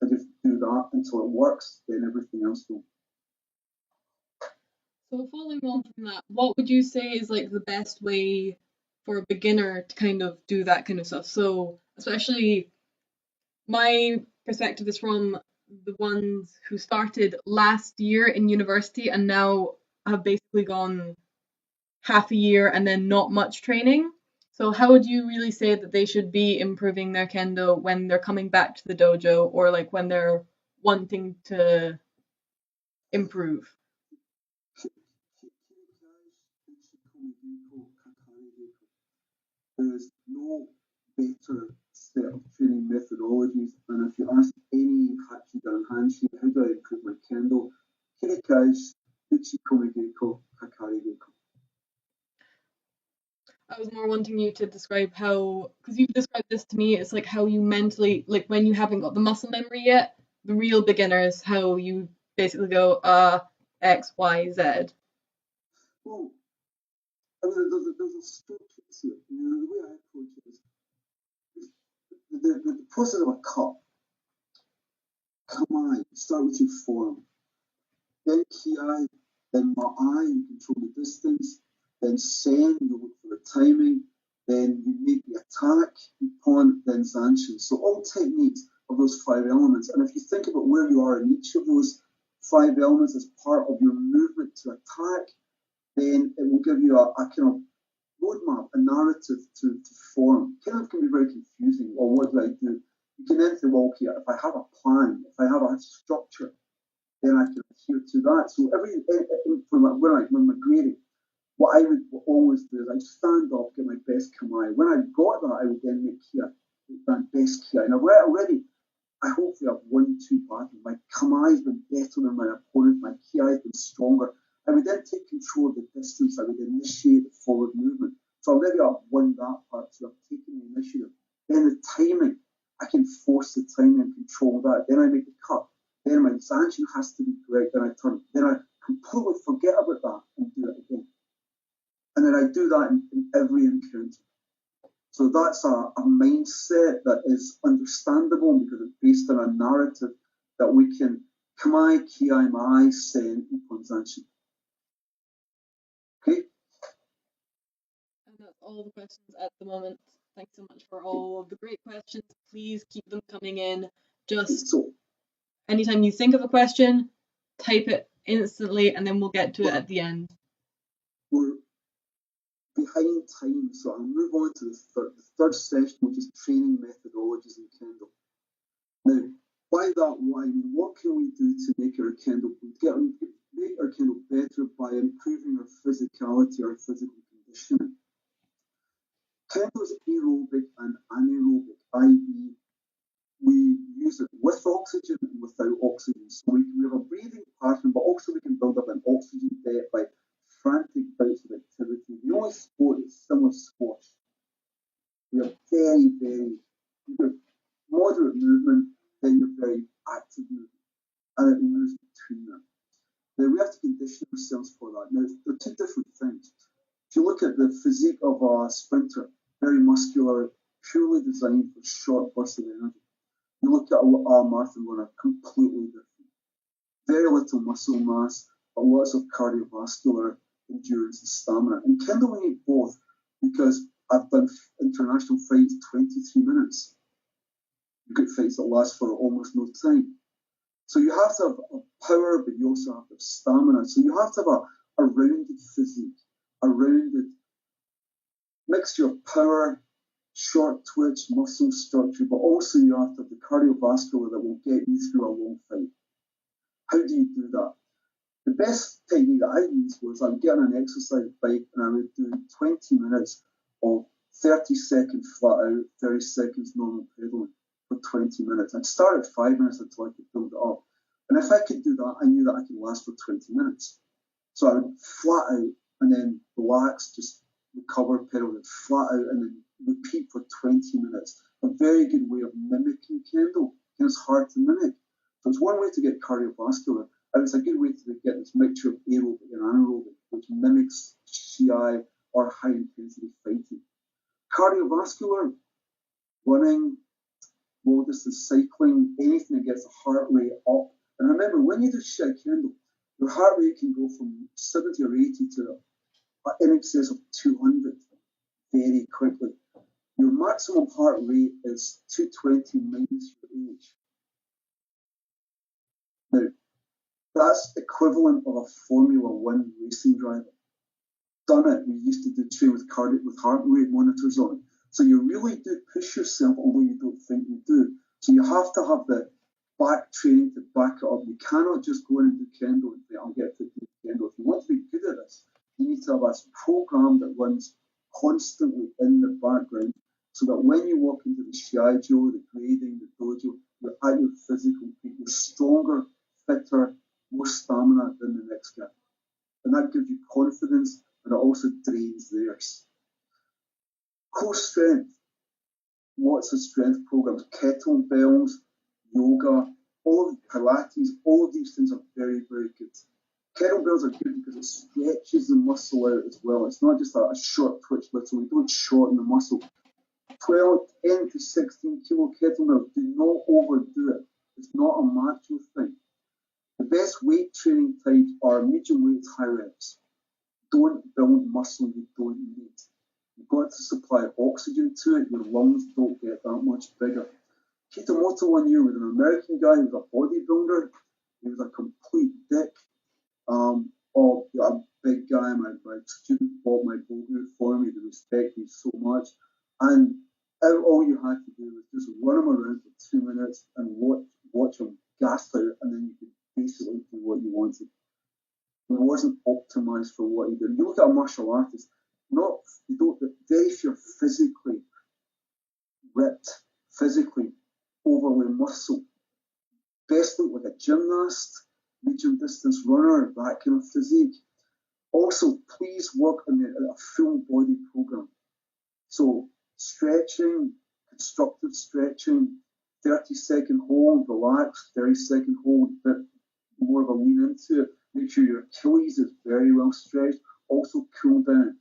And just do that until it works, then everything else will. So following on from that, what would you say is like the best way for a beginner to kind of do that kind of stuff? So especially my perspective is from the ones who started last year in university and now have basically gone half a year and then not much training. So how would you really say that they should be improving their Kendo when they're coming back to the dojo or like when they're wanting to improve? There is no better set of training methodologies, and if you ask any Hachidan Hanshi, how do I improve my Kendo? Kirikai's Uchikomi Geiko, Hakari Geiko. I was more wanting you to describe how, because you've described this to me, it's like how you mentally, like when you haven't got the muscle memory yet, the real beginners, how you basically go X, Y, Z? Well, I mean, there's a structure to it. You know, the way I approach it is the process of a cut. Come on, start with your form. Then ki, then ma'ai, you control the distance. Then sen, you look for the timing. Then you make the attack, upon, then zanshin. So all techniques of those five elements. And if you think about where you are in each of those five elements as part of your movement to attack, then it will give you a kind of roadmap, a narrative to form. Kind of can be very confusing. Or what do I do? You can then think, well, okay, if I have a plan, if I have a structure, then I can adhere to that. So when I'm grading, what I would always do is I'd stand up, get my best kamai. When I got that, I would then make kia, my best kia. And I've already, I hopefully have won two battles. My kamai has been better than my opponent. My kia has been stronger. I would then take control of the distance. I would initiate the forward movement. So already I've won that part. So I've taken the initiative. Then the timing, I can force the timing and control that. Then I make the cut. Then my zanshin has to be correct. Then I turn. Then I completely forget about that and do it again. And then I do that in every encounter. So that's a mindset that is understandable because it's based on a narrative that we can kamai, kiai, mai, sen, upon zanshin. Okay? And that's all the questions at the moment. Thanks so much for all of the great questions. Please keep them coming in. Just anytime you think of a question, type it instantly, and then we'll get to it at the end. We're behind time, so I'll move on to the third session, which is training methodologies in Kendo. Now, by that, what can we do to make our Kendo better by improving our physicality, our physical conditioning? Kendo is aerobic and anaerobic, i.e., we use it with oxygen and without oxygen. So we have a breathing pattern, but also we can build up an oxygen debt by frantic bouts of activity. The only sport is similar squash. We are very, you've got moderate movement, then you're very active movement, and it moves between them. Now we have to condition ourselves for that. Now they're two different things. If you look at the physique of a sprinter, very muscular, purely designed for short bursts of energy. You look at a marathon runner, completely different. Very little muscle mass, but lots of cardiovascular endurance and stamina. And Kendo we need both because I've done international fights 23 minutes. You get fights that last for almost no time. So you have to have power, but you also have to have stamina. So you have to have a rounded physique, a rounded mixture of power, short twitch, muscle structure, but also you have to have the cardiovascular that will get you through a long fight. How do you do that? The best technique that I used was I would get on an exercise bike and I would do 20 minutes of 30 seconds flat out, 30 seconds normal pedaling for 20 minutes. I'd start at 5 minutes until I could build it up. And if I could do that, I knew that I could last for 20 minutes. So I would flat out and then relax, just recover, pedal it flat out, and then repeat for 20 minutes. A very good way of mimicking Kendo. It's hard to mimic. So it's one way to get cardiovascular, and it's a good way to get this mixture of aerobic and anaerobic, which mimics Shiai or high intensity fighting. Cardiovascular, running, long distance cycling, anything that gets the heart rate up. And remember, when you do Shiai Kendo, your heart rate can go from 70 or 80 to in excess of 200 very quickly. Your maximum heart rate is 220 minus your age. Now, that's equivalent of a Formula One racing driver. Done it. We used to do train with heart rate monitors on. So you really do push yourself, although you don't think you do. So you have to have the back training to back it up. You cannot just go in and do Kendo and say, I'll get fit to do Kendo. If you want to be good at this, you need to have a program that runs constantly in the background so that when you walk into the shiaijo, the grading, the dojo, you're at your physical peak. You're stronger, fitter, more stamina than the next guy. And that gives you confidence, and it also drains theirs. Core strength. Lots of strength programs, kettlebells, yoga, all of Pilates, all of these things are very, very good. Kettlebells are good because it stretches the muscle out as well. It's not just a short twitch little. We don't shorten the muscle. 12, 10 to 16 kilo kettlebells, do not overdo it. It's not a macho thing. The best weight training types are medium weights, high reps. Don't build muscle you don't need. You've got to supply oxygen to it. Your lungs don't get that much bigger. Kitamoto one year was an American guy who was a bodybuilder. He was a complete dick. A big guy. My student bought my boat for me. They respect me so much. And all you had to do was just run him around for 2 minutes and watch him gas out, and then you could basically do what you wanted. It wasn't optimized for what he did. You look at a martial artist, very few are physically ripped, physically overly muscle. Best look like a gymnast, medium distance runner, that kind of physique. Also, please work on a full body program. So stretching, constructive stretching, 30-second hold, relax, 30-second hold, a bit more of a lean into it. Make sure your Achilles is very well stretched. Also cool down,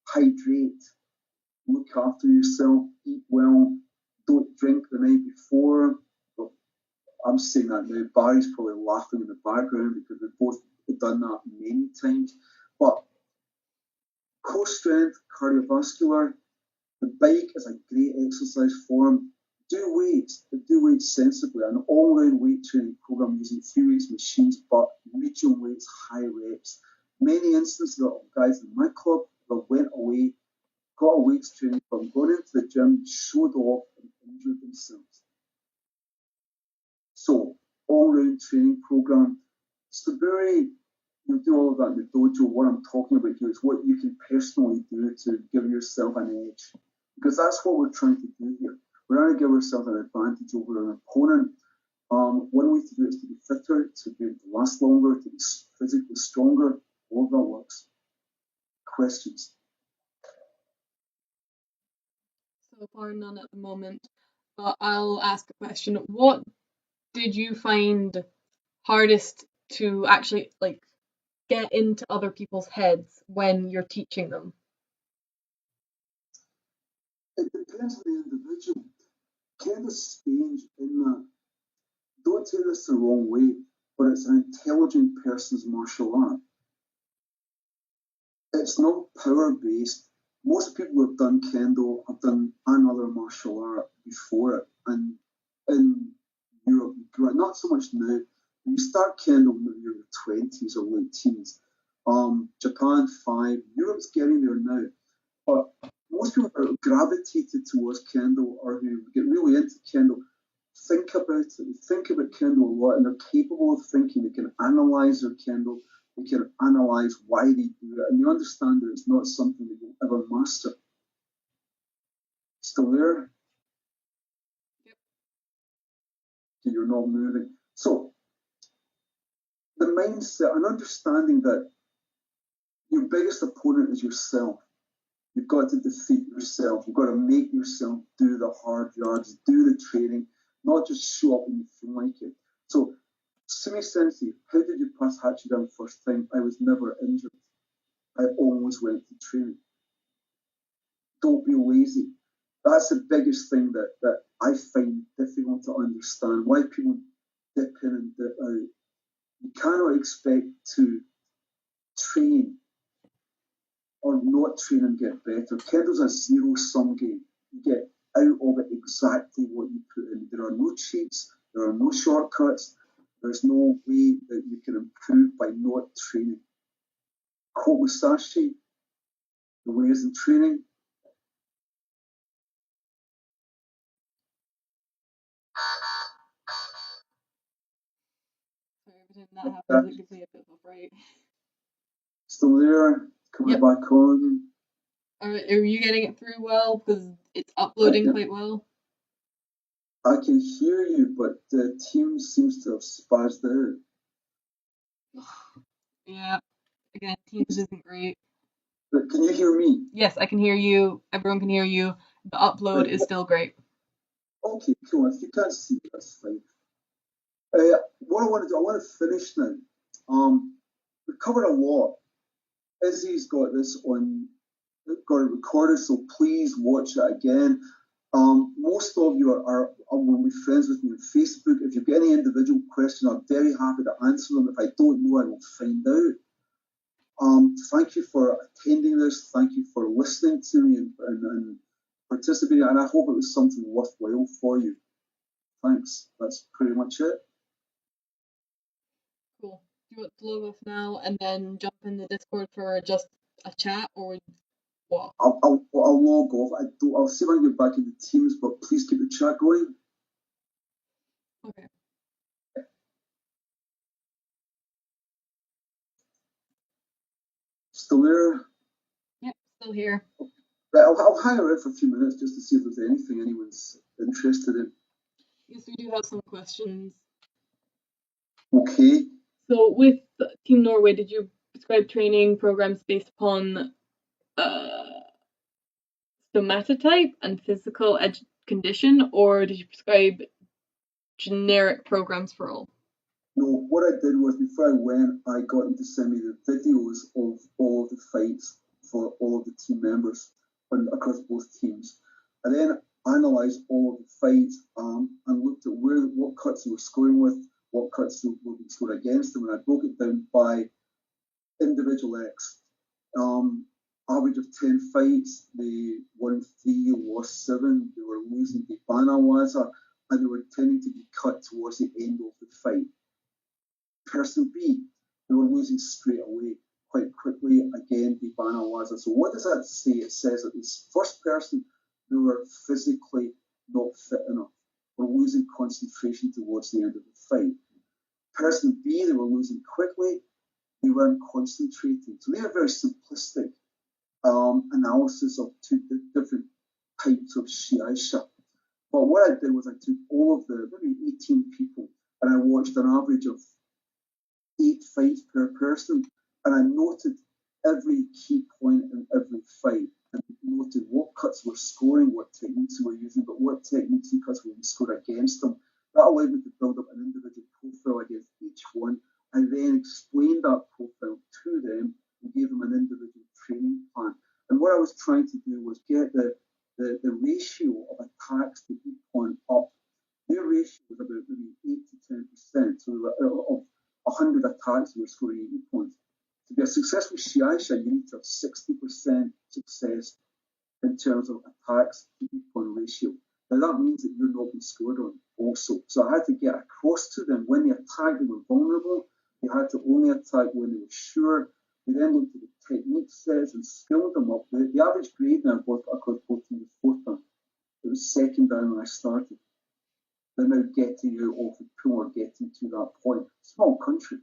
hydrate, look after yourself, eat well, don't drink the night before. Well, I'm saying that now. Barry's probably laughing in the background because we've both done that many times. But core strength, cardiovascular, the bike is a great exercise form. Do weights, but do weights sensibly. An all-round weight training program using free weights machines, but medium weights, high reps. Many instances of guys in my club that went away, got a weights training from, got into the gym, showed off, and injured themselves. So, all-round training program. Staburi, you do all of that in the dojo. What I'm talking about here is what you can personally do to give yourself an edge. Because that's what we're trying to do here. We're trying to give ourselves an advantage over an opponent. One way to do it is to be fitter, to be able to last longer, to be physically stronger. All of that works. Questions? So far, none at the moment, but I'll ask a question. What did you find hardest to actually get into other people's heads when you're teaching them? It depends on the individual. Kendo's strange in that, don't take this the wrong way, but it's an intelligent person's martial art. It's not power based. Most people who have done Kendo have done another martial art before it, and in Europe, not so much now. When you start Kendo when you're in your 20s or late teens, Japan 5, Europe's getting there now. But most people are gravitated towards Kendo or who get really into Kendo think about it. They think about Kendo a lot and they're capable of thinking. They can analyze their Kendo. They can analyze why they do it. And they understand that it's not something that you'll ever master. Still there? Yep. Okay, you're not moving. So, the mindset and understanding that your biggest opponent is yourself. You've got to defeat yourself. You've got to make yourself do the hard yards, do the training, not just show up when you feel like it. So, Sumi Sensei, how did you pass Hachidan first time? I was never injured. I always went to training. Don't be lazy. That's the biggest thing that I find difficult to understand. Why people dip in and dip out. You cannot expect to train or not train and get better. Kendo's a zero-sum game. You get out of it exactly what you put in. There are no cheats. There are no shortcuts. There's no way that you can improve by not training. Quote Musashi, the way is in training. Sorry, every time that happens, it gives me a bit of a fright. Still there? Coming Yep. back on. Are you getting it through well? Because it's uploading quite well. I can hear you, but the team seems to have spazzed out. Yeah. Again, Teams isn't great. But can you hear me? Yes, I can hear you. Everyone can hear you. The upload is still great. Okay, cool. If you can't see, that's fine. What I want to do, I want to finish now. We've covered a lot. Izzy's got this on, got it recorded, so please watch it again. Most of you will be friends with me on Facebook. If you've got any individual question, I'm very happy to answer them. If I don't know, I will find out. Thank you for attending this. Thank you for listening to me and participating. And I hope it was something worthwhile for you. Thanks. That's pretty much it. Cool. Do you want to log off now and then jump in the Discord for just a chat, or what? I'll log off. I'll see if I can get back into Teams, but please keep the chat going. Okay. Still there? Yep, still here. Right, I'll hang around for a few minutes just to see if there's anything anyone's interested in. Yes, we do have some questions. Okay. So with Team Norway, did you prescribe training programs based upon somatotype and physical condition, or did you prescribe generic programs for all? No, what I did was before I went, I got them to send me the videos of all of the fights for all of the team members across both teams. I then analysed all of the fights and looked at what cuts they were scoring with, what cuts were being scored against them, and I broke it down by individual X. Average of 10 fights, they won 3, lost 7, they were losing to Banawaza, and they were tending to be cut towards the end of the fight. Person B, they were losing straight away, quite quickly, again, the Banawaza. So what does that say? It says that this first person, they were physically not fit enough, were losing concentration towards the end of the fight. Person B, they were losing quickly, they weren't concentrating. So they are very simplistic analysis of two different types of shiaisha. But what I did was I took all of the maybe 18 people and I watched an average of 8 fights per person, and I noted every key point in every fight and noted what cuts were scoring, what techniques they were using, but what techniques and cuts were being scored against them. That allowed me to build up an individual profile against each one. I then explained that profile to them and gave them an individual training plan. And what I was trying to do was get the ratio of attacks to each one up. Their ratio was about maybe 8 to 10%. So of 100 attacks, we were scoring 80 points. To be a successful shiaisha, you need to have 60% success in terms of attacks to each point ratio. Now that means that you're not being scored on also. So I had to get across to them when they attacked, they were vulnerable. They had to only attack when they were sure. We then looked at the technique sets and skilled them up. The average grade now across both teams was 4th down. It was 2nd down when I started. They're now getting out of the pool or getting to that point. Small country,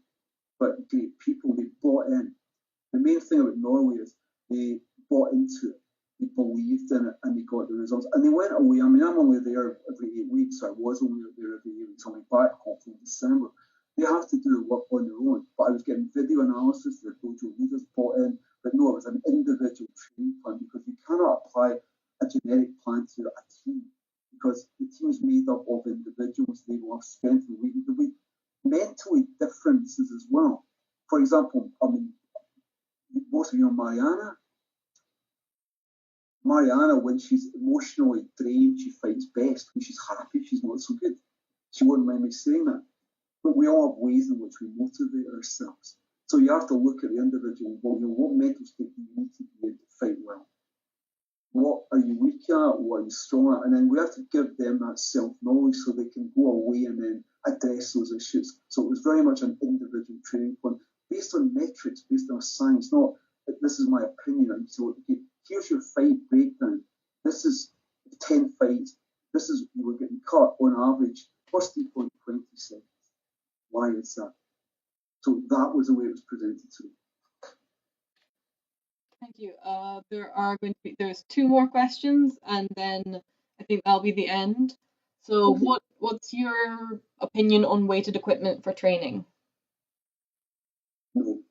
but great people. They bought in. The main thing about Norway is they bought into it. They believed in it and they got the results. And they went away. I mean, I'm only there every 8 weeks. So I was only there every 8 weeks. I'll be back hopefully in December. They have to do the work on their own. But I was getting video analysis. The dojo leaders bought in. But no, it was an individual training plan because you cannot apply a generic plan to a team because the team is made up of individuals. They will have strengths and weaknesses. There'll be mentally differences as well. For example, I mean, most of you know Mariana. Mariana, when she's emotionally drained, she fights best. When she's happy, she's not so good. She wouldn't mind me saying that. But we all have ways in which we motivate ourselves. So you have to look at the individual. Well, what mental state do you need to be in to fight well? What are you weak at? What are you strong at? And then we have to give them that self-knowledge so they can go away and then address those issues. So it was very much an individual training plan based on metrics, based on science, not this is my opinion. So okay, here's your fight breakdown. This is 10 fights. This is you were getting cut on average 30.20 seconds. Why is that? So that was the way it was presented to me. Thank you. There's 2 more questions, and then I think that'll be the end. So okay. What's your opinion on weighted equipment for training? No.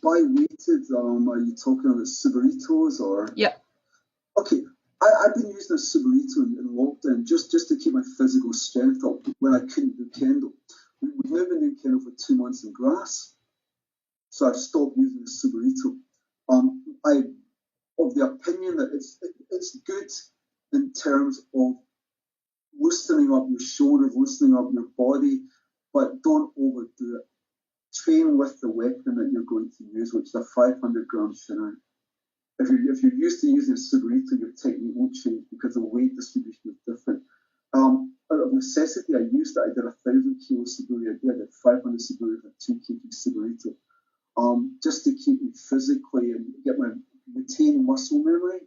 By weighted, are you talking about Subaritos or? Yep. Okay, I've been using a Subarito in lockdown just to keep my physical strength up when I couldn't do Kendo. We've now been doing Kendo for 2 months in grass, so I've stopped using the Subarito. I of the opinion that it's good in terms of loosening up your shoulders, loosening up your body, but don't overdo it. Train with the weapon that you're going to use, which is a 500-gram Shinai. If you're used to using a Subarito, your technique won't change because the weight distribution is different. Out of necessity, I used it. I did a 1,000 kilo Suburi a day. I did 500 Suburi with a 2 kg Subarito, just to keep me physically and get my retain muscle memory.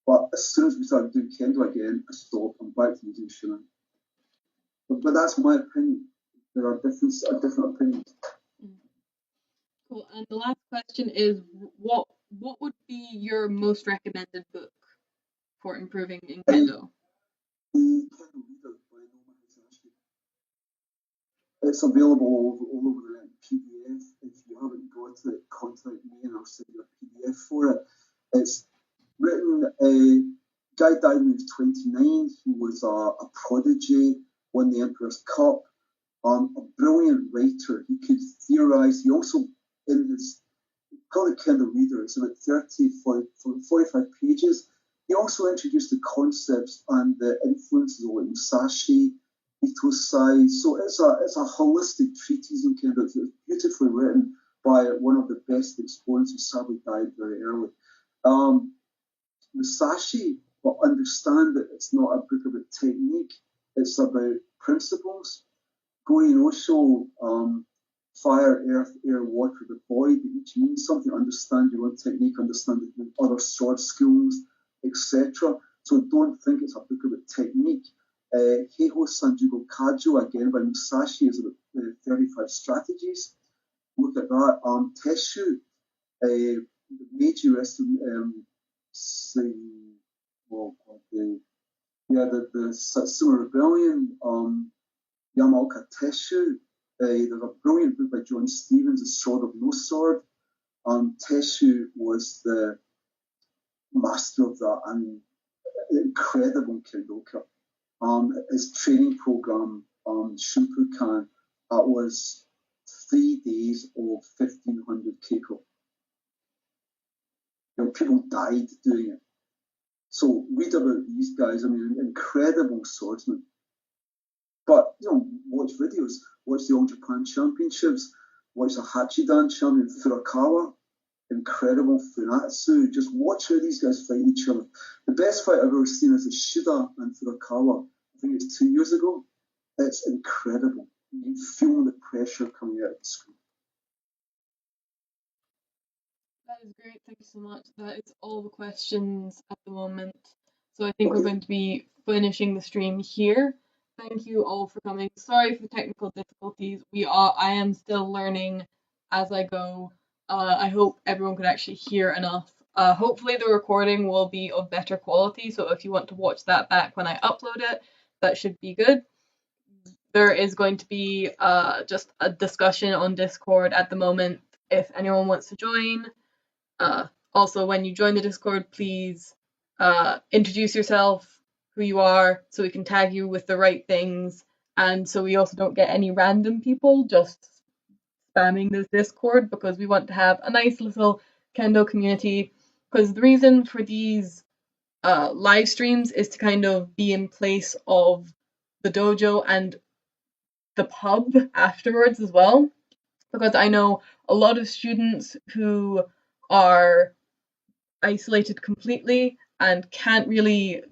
But as soon as we started doing Kendo again, I stopped. I'm back to using Shinai. But that's my opinion. There are different opinions. Cool. And the last question is, what would be your most recommended book for improving in Kendo? The Kendo Reader by Noma Hisashi. It's available all over the PDF. If you haven't got it, contact me and I'll send you a PDF for it. It's written. Guy died when he was 29. He was a prodigy, won the Emperor's Cup. A brilliant writer. He could theorize. He also, in his, called it Kendo Reader, it's about 30, 40, 45 pages. He also introduced the concepts and the influences of like Musashi, Itosai. So it's a holistic treatise in Kendo. It's beautifully written by one of the best exponents who sadly died very early. Musashi, but understand that it's not a book about technique, it's about principles. Gorin Osho, fire, earth, air, water, the void, they each mean something. Understand your own technique, understand the other sword skills, etc. So don't think it's a book about technique. Heiho Sanjugo Kajo, again by Musashi, is about 35 strategies. Look at that. Teshu, the Meiji wrestling, the Satsuma Rebellion, Yamaoka Teshu. There's a brilliant book by John Stevens, The Sword of No Sword. Teshu was the master of that and incredible Kendoka. His training program, Shunpukan, that was 3 days of 1,500 keiko. People died doing it. So read about these guys. I mean, incredible swordsmen. But watch videos, watch the All Japan Championships, watch the Hachidan champion Furukawa, incredible Funatsu. Just watch how these guys fight each other. The best fight I've ever seen is the Shida and Furukawa. I think it's 2 years ago. It's incredible. You feel the pressure coming out of the screen. That is great. Thank you so much. That is all the questions at the moment. So I think we're going to be finishing the stream here. Thank you all for coming. Sorry for the technical difficulties. I am still learning as I go. I hope everyone could actually hear enough. Hopefully the recording will be of better quality. So if you want to watch that back when I upload it, that should be good. There is going to be just a discussion on Discord at the moment if anyone wants to join. Also, when you join the Discord, please introduce yourself, who you are, so we can tag you with the right things, and so we also don't get any random people just spamming this Discord, because we want to have a nice little Kendo community. Because the reason for these live streams is to kind of be in place of the dojo and the pub afterwards as well. Because I know a lot of students who are isolated completely and can't really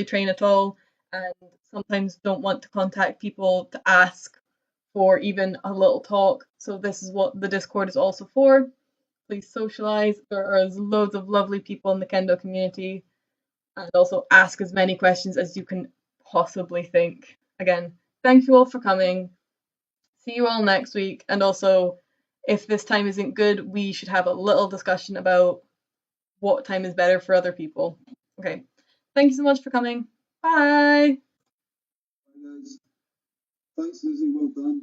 train at all, and sometimes don't want to contact people to ask for even a little talk. So this is what the Discord is also for. Please socialize. There are loads of lovely people in the Kendo community, and also ask as many questions as you can possibly think. Again, thank you all for coming. See you all next week. And also, if this time isn't good, we should have a little discussion about what time is better for other people. Okay. Thank you so much for coming. Bye. Bye, guys. Thanks, Lizzie. Well done.